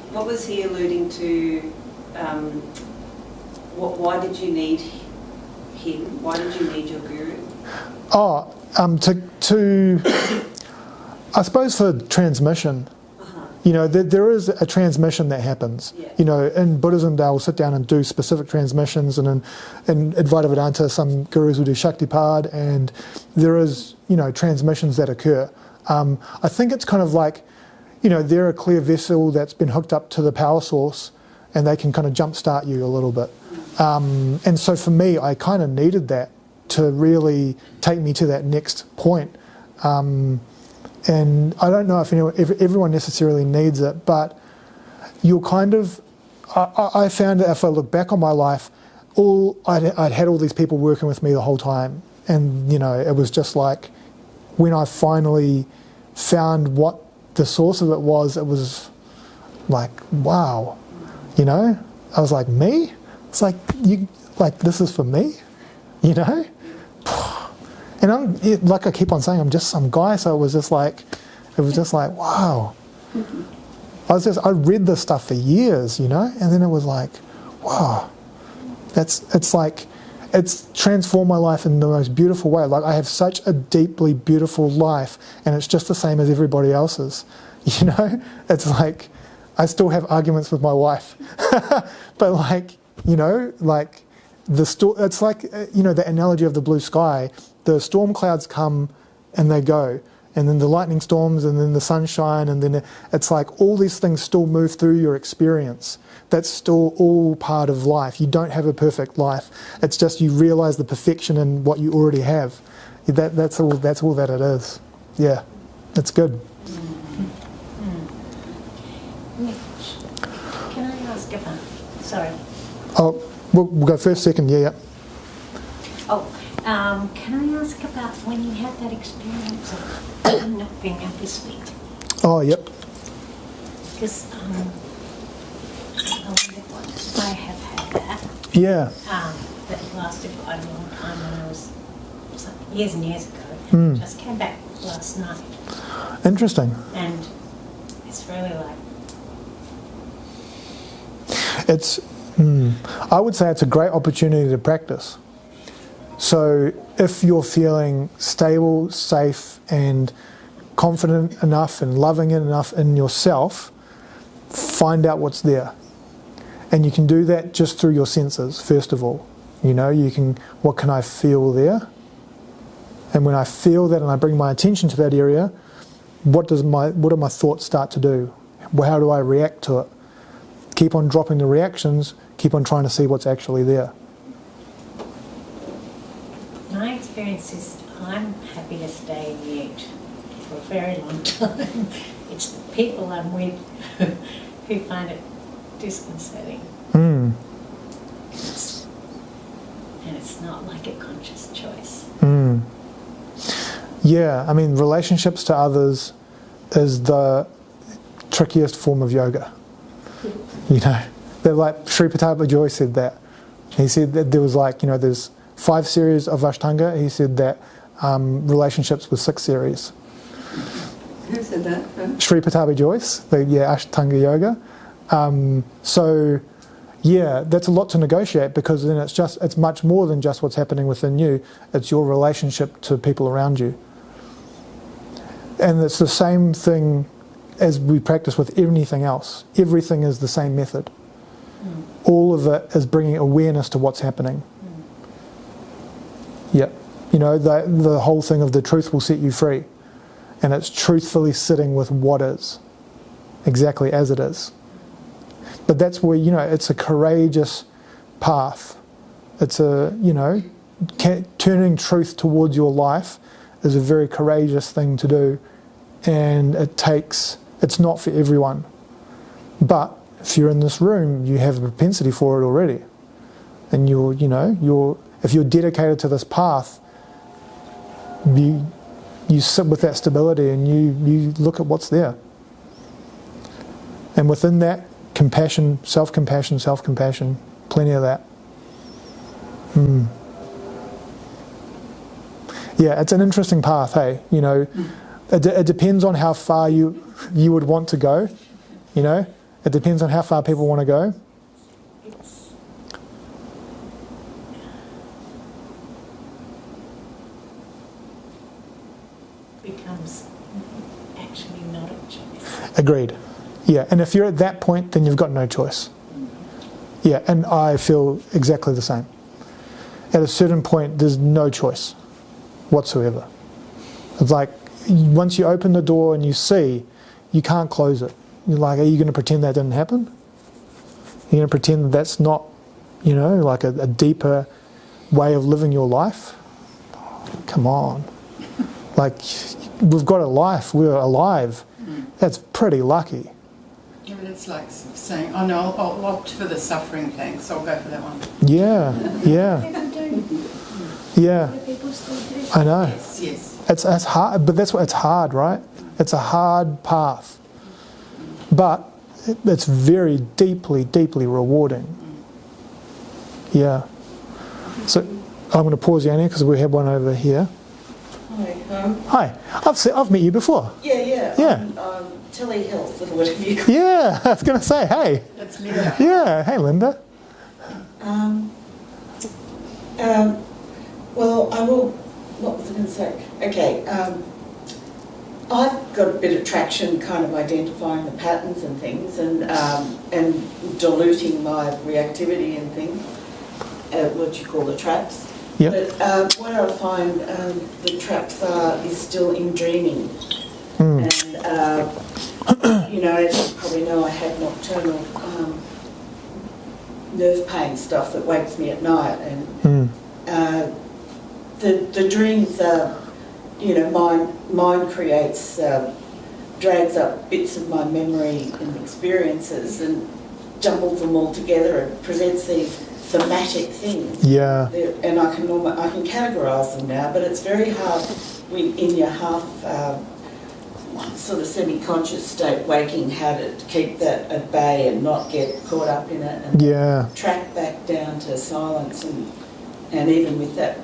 What was he alluding to? Why did you need him? Why did you need your guru? I suppose for transmission. There is a transmission that happens. Yeah. In Buddhism they'll sit down and do specific transmissions, and in Advaita Vedanta some gurus will do Shaktipad, and there is, transmissions that occur. I think it's kind of like, they're a clear vessel that's been hooked up to the power source and they can kind of jumpstart you a little bit. And so for me, I kind of needed that to really take me to that next point. And I don't know if everyone necessarily needs it, but you'll kind of, I found that if I look back on my life, I'd had all these people working with me the whole time. And, it was just like, when I finally found what the source of it was like, wow, I was like, me? It's like, this is for me, And like I keep on saying, I'm just some guy, so it was just like, wow. I read this stuff for years, and then it was like, wow, it's like it's transformed my life in the most beautiful way. Like, I have such a deeply beautiful life, and it's just the same as everybody else's. You know, it's like I still have arguments with my wife, but like, you know, like it's like, you know, the analogy of the blue sky. The storm clouds come and they go, and then the lightning storms, and then the sunshine, and then it's like all these things still move through your experience. That's still all part of life. You don't have a perfect life. It's just you realise the perfection in what you already have. That's all that it is. Yeah, it's good. Mitch, can I ask about, sorry. Oh, we'll go first, second, yeah. Can I ask about when you had that experience of not being able to speak? Oh, yep. Because I wonder what I have had that. Yeah. That lasted quite a long time when I was like years and years ago. Just came back last night. Interesting. And it's really like, It's, I would say it's a great opportunity to practice. So if you're feeling stable, safe, and confident enough and loving enough in yourself, find out what's there. And you can do that just through your senses, first of all. You know, you can, what can I feel there? And when I feel that and I bring my attention to that area, what do my thoughts start to do? How do I react to it? Keep on dropping the reactions, keep on trying to see what's actually there. my experience is I'm happy to stay mute for a very long time. It's the people I'm with who find it disconcerting. Mm. And it's not like a conscious choice. Mm. Yeah, I mean, relationships to others is the trickiest form of yoga. You know, they're like Sri Pattabhi Joy said that. He said that there was like, you know, there's 5 series of Ashtanga. He said that relationships were 6 series. Who said that? Sri Pattabhi Joyce, Ashtanga Yoga. So, yeah, that's a lot to negotiate, because then it's much more than just what's happening within you. It's your relationship to people around you. And it's the same thing as we practice with anything else. Everything is the same method. All of it is bringing awareness to what's happening. Yeah, you know, the whole thing of the truth will set you free. And it's truthfully sitting with what is, exactly as it is. But that's where, you know, it's a courageous path. It's a, you know, turning truth towards your life is a very courageous thing to do. And it's not for everyone. But if you're in this room, you have a propensity for it already. And if you're dedicated to this path, you sit with that stability and you look at what's there. And within that, compassion, self-compassion, plenty of that. Yeah, it's an interesting path, hey? You know, it depends on how far you would want to go, you know? It depends on how far people want to go. Becomes actually not a choice. Agreed. Yeah, and if you're at that point, then you've got no choice. Yeah, and I feel exactly the same. At a certain point, there's no choice whatsoever. It's like, once you open the door and you see, you can't close it. You're like, are you going to pretend that didn't happen? You're going to pretend that's not, you know, like a deeper way of living your life? Come on. Like, we've got a life, we're alive. That's pretty lucky. Yeah, but it's like saying, oh no, I'll opt for the suffering, thanks, I'll go for that one. Yeah. People do. Yeah. Other people still do. I know. Yes. It's hard, but that's what it's hard, right? It's a hard path. But it's very deeply, deeply rewarding. Yeah. So I'm going to pause, Yanni, because we have one over here. Hi. Hi. I've met you before. Yeah. Yeah. Telehealth, or whatever you call it. Yeah. I was going to say, hey. That's Linda. Yeah. Hey, Linda. Well, I will. What was I going to say? Okay. I've got a bit of traction, kind of identifying the patterns and things, and diluting my reactivity and things. What you call the traps. Yep. But what I find the traps are is still in dreaming. And you know, as you probably know, I have nocturnal nerve pain stuff that wakes me at night, and the dreams are, you know, mind creates, drags up bits of my memory and experiences and jumbles them all together and presents these thematic things. Yeah. And I can categorise them now, but it's very hard when in your half sort of semi-conscious state waking, how to keep that at bay and not get caught up in it, and track back down to silence, and even with that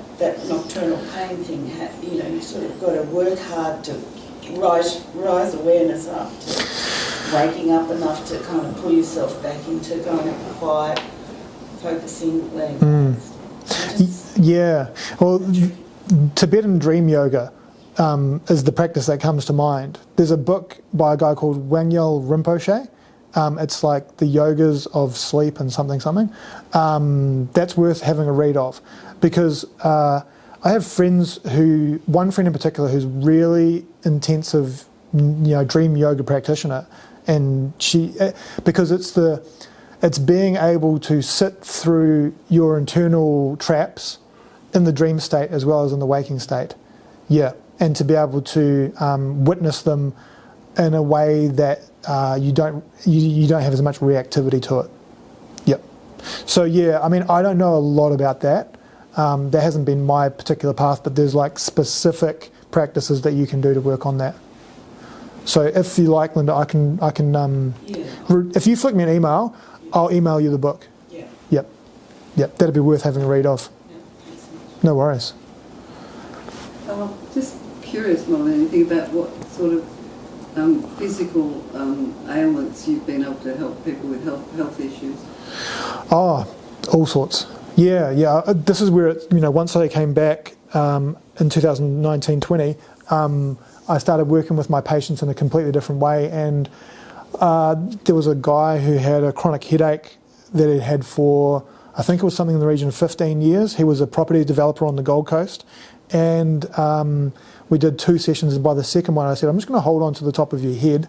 nocturnal pain thing, you know, you sort of got to work hard to rise awareness up to waking up enough to kind of pull yourself back into going quiet, focusing, letting go. Yeah. Well, Tibetan dream yoga is the practice that comes to mind. There's a book by a guy called Wangyal Rinpoche. It's like the yogas of sleep and something. That's worth having a read of, because I have friends one friend in particular who's really intensive, dream yoga practitioner, and because it's being able to sit through your internal traps in the dream state as well as in the waking state. Yeah. And to be able to witness them in a way that you don't have as much reactivity to it. Yep. So yeah, I mean, I don't know a lot about that. That hasn't been my particular path, but there's like specific practices that you can do to work on that. So if you like, Linda, I can. If you flick me an email, I'll email you the book. Yeah. Yep. That'd be worth having a read of. No worries. Just curious more than anything about what sort of physical ailments you've been able to help people with health issues. Oh, all sorts. Yeah. This is where once I came back in 2019-20, I started working with my patients in a completely different way, and there was a guy who had a chronic headache that he'd had for, I think it was something in the region of 15 years. He was a property developer on the Gold Coast, and we did 2 sessions, and by the second one I said, I'm just going to hold on to the top of your head.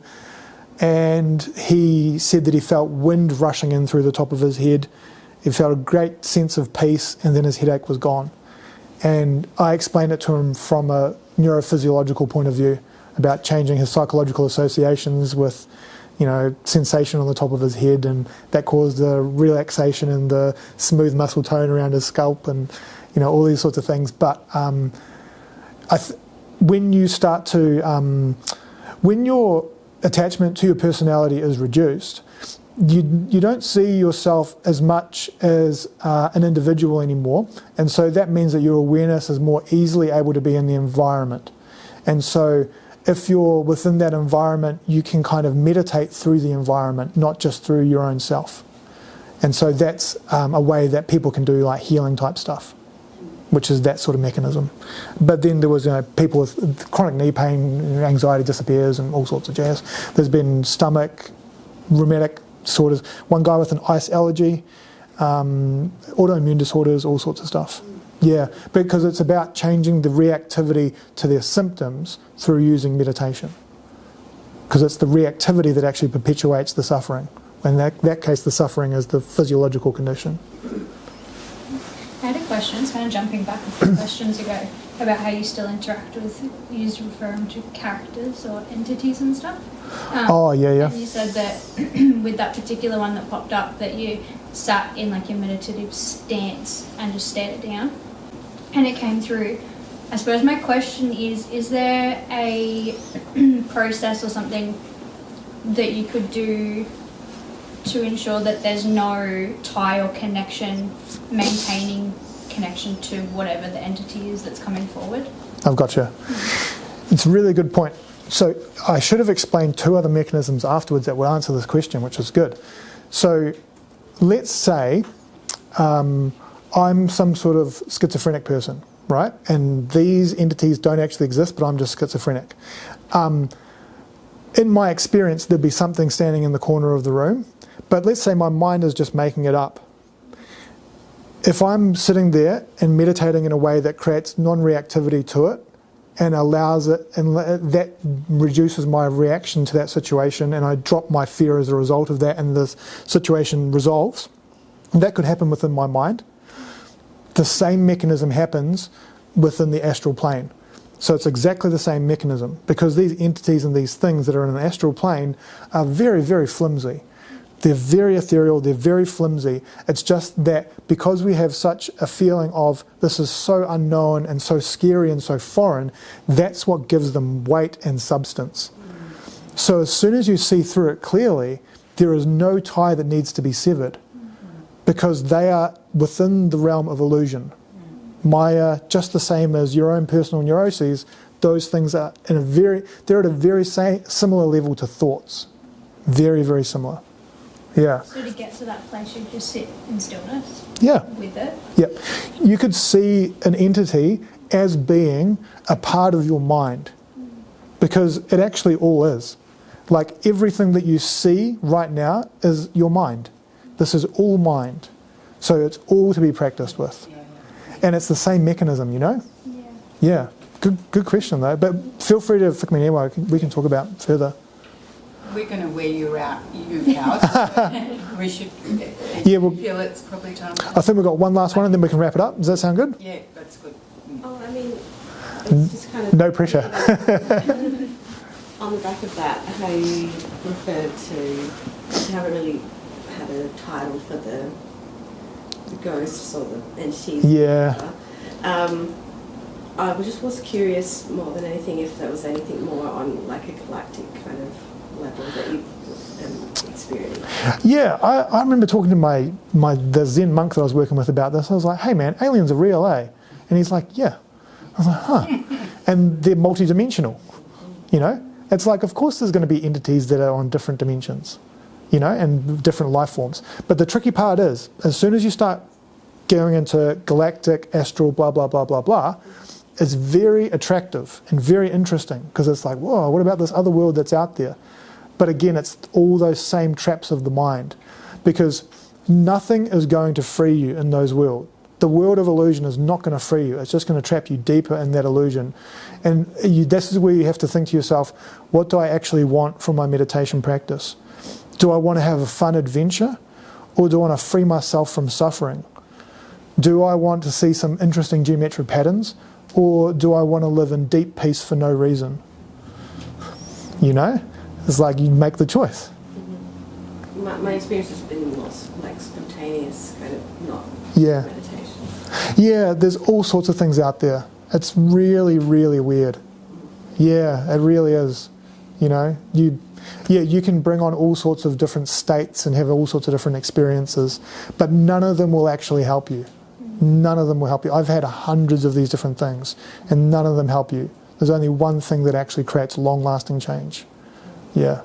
And he said that he felt wind rushing in through the top of his head. He felt a great sense of peace, and then his headache was gone. And I explained it to him from a neurophysiological point of view about changing his psychological associations with, sensation on the top of his head, and that caused a relaxation and the smooth muscle tone around his scalp, and all these sorts of things. But when you start to, when your attachment to your personality is reduced, you don't see yourself as much as an individual anymore, and so that means that your awareness is more easily able to be in the environment. And so if you're within that environment, you can kind of meditate through the environment, not just through your own self. And so that's a way that people can do like healing type stuff, which is that sort of mechanism. But then there was people with chronic knee pain, anxiety disappears, and all sorts of jazz. There's been stomach, rheumatic disorders, one guy with an ice allergy, autoimmune disorders, all sorts of stuff. Yeah, because it's about changing the reactivity to their symptoms through using meditation. Because it's the reactivity that actually perpetuates the suffering. In that case, the suffering is the physiological condition. I had a question, it's kind of jumping back a few questions ago, about how you still interact with, you used to refer them to characters or entities and stuff. Yeah. And you said that with that particular one that popped up, that you sat in like a meditative stance and just stared it down, and it came through. I suppose my question is there a process or something that you could do to ensure that there's no tie or connection, maintaining connection to whatever the entity is that's coming forward? I've got you. It's a really good point. So I should have explained 2 other mechanisms afterwards that would answer this question, which is good. So let's say I'm some sort of schizophrenic person, right? And these entities don't actually exist, but I'm just schizophrenic. In my experience, there'd be something standing in the corner of the room, but let's say my mind is just making it up. If I'm sitting there and meditating in a way that creates non-reactivity to it and allows it, and that reduces my reaction to that situation, and I drop my fear as a result of that, and this situation resolves, that could happen within my mind. The same mechanism happens within the astral plane. So it's exactly the same mechanism, because these entities and these things that are in an astral plane are very, very flimsy. They're very ethereal, they're very flimsy. It's just that because we have such a feeling of this is so unknown and so scary and so foreign, that's what gives them weight and substance. So as soon as you see through it clearly, there is no tie that needs to be severed, because they are within the realm of illusion. Maya, just the same as your own personal neuroses, those things are they're at a very similar level to thoughts. Very, very similar. Yeah. So to get to that place, you just sit in stillness. Yeah. With it. Yeah. You could see an entity as being a part of your mind, because it actually all is. Like everything that you see right now is your mind. This is all mind. So it's all to be practiced with. And it's the same mechanism, you know? Yeah. Good question though. But feel free to flick me an email. We can talk about further. We're going to wear you out. We should. Yeah, well, feel it's probably time. I think we've got one last one and then we can wrap it up. Does that sound good? Yeah, that's good. Oh, I mean, it's just kind of... No pressure. On the back of that, how you referred to, you haven't really had a title for the ghosts or the entities. Yeah. I was curious more than anything if there was anything more on like a galactic kind of level that you experienced. Yeah, I remember talking to the Zen monk that I was working with about this. I was like, hey man, aliens are real, eh? And he's like, yeah. I was like, huh. And they're multidimensional, you know? It's like, of course there's going to be entities that are on different dimensions, you know, and different life forms. But the tricky part is, as soon as you start going into galactic, astral, blah, blah, blah, blah, blah, it's very attractive and very interesting, because it's like, whoa, what about this other world that's out there? But again, it's all those same traps of the mind, because nothing is going to free you in those worlds. The world of illusion is not going to free you. It's just going to trap you deeper in that illusion. And this is where you have to think to yourself, what do I actually want from my meditation practice? Do I want to have a fun adventure, or do I want to free myself from suffering? Do I want to see some interesting geometric patterns, or do I want to live in deep peace for no reason? You know? It's like you make the choice. My experience has been more like spontaneous, kind of not meditation. Yeah, there's all sorts of things out there. It's really, really weird. Yeah, it really is. You know, you can bring on all sorts of different states and have all sorts of different experiences, but none of them will actually help you. None of them will help you. I've had hundreds of these different things, and none of them help you. There's only one thing that actually creates long-lasting change. Yeah.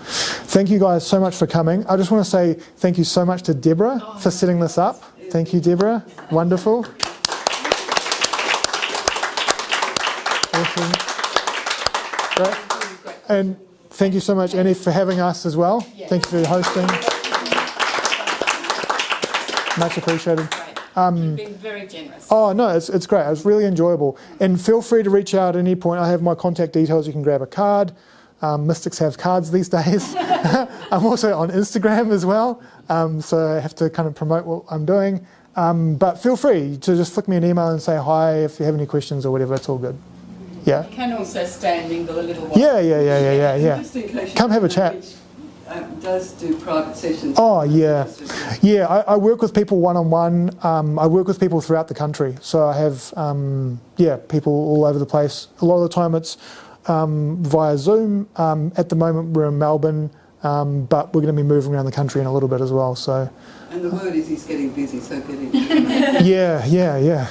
Thank you guys so much for coming. I just want to say thank you so much to Deborah for setting this up. Thank you, Deborah. Wonderful. Awesome. Great. And thank you so much, Annie, for having us as well. Thank you for hosting. Much appreciated. You've been very generous. Oh, no, it's great. It's really enjoyable. And feel free to reach out at any point. I have my contact details. You can grab a card. Mystics have cards these days. I'm also on Instagram as well, so I have to kind of promote what I'm doing. But feel free to just flick me an email and say hi if you have any questions or whatever. It's all good. Yeah. You can also stay and mingle a little while. Yeah. Just in case Come have a chat. Mitch, does do private sessions. Oh, yeah. Yeah, I work with people one-on-one. I work with people throughout the country. So I have, people all over the place. A lot of the time it's via Zoom. At the moment we're in Melbourne, but we're going to be moving around the country in a little bit as well. So. And the word is he's getting busy, so get in. Yeah.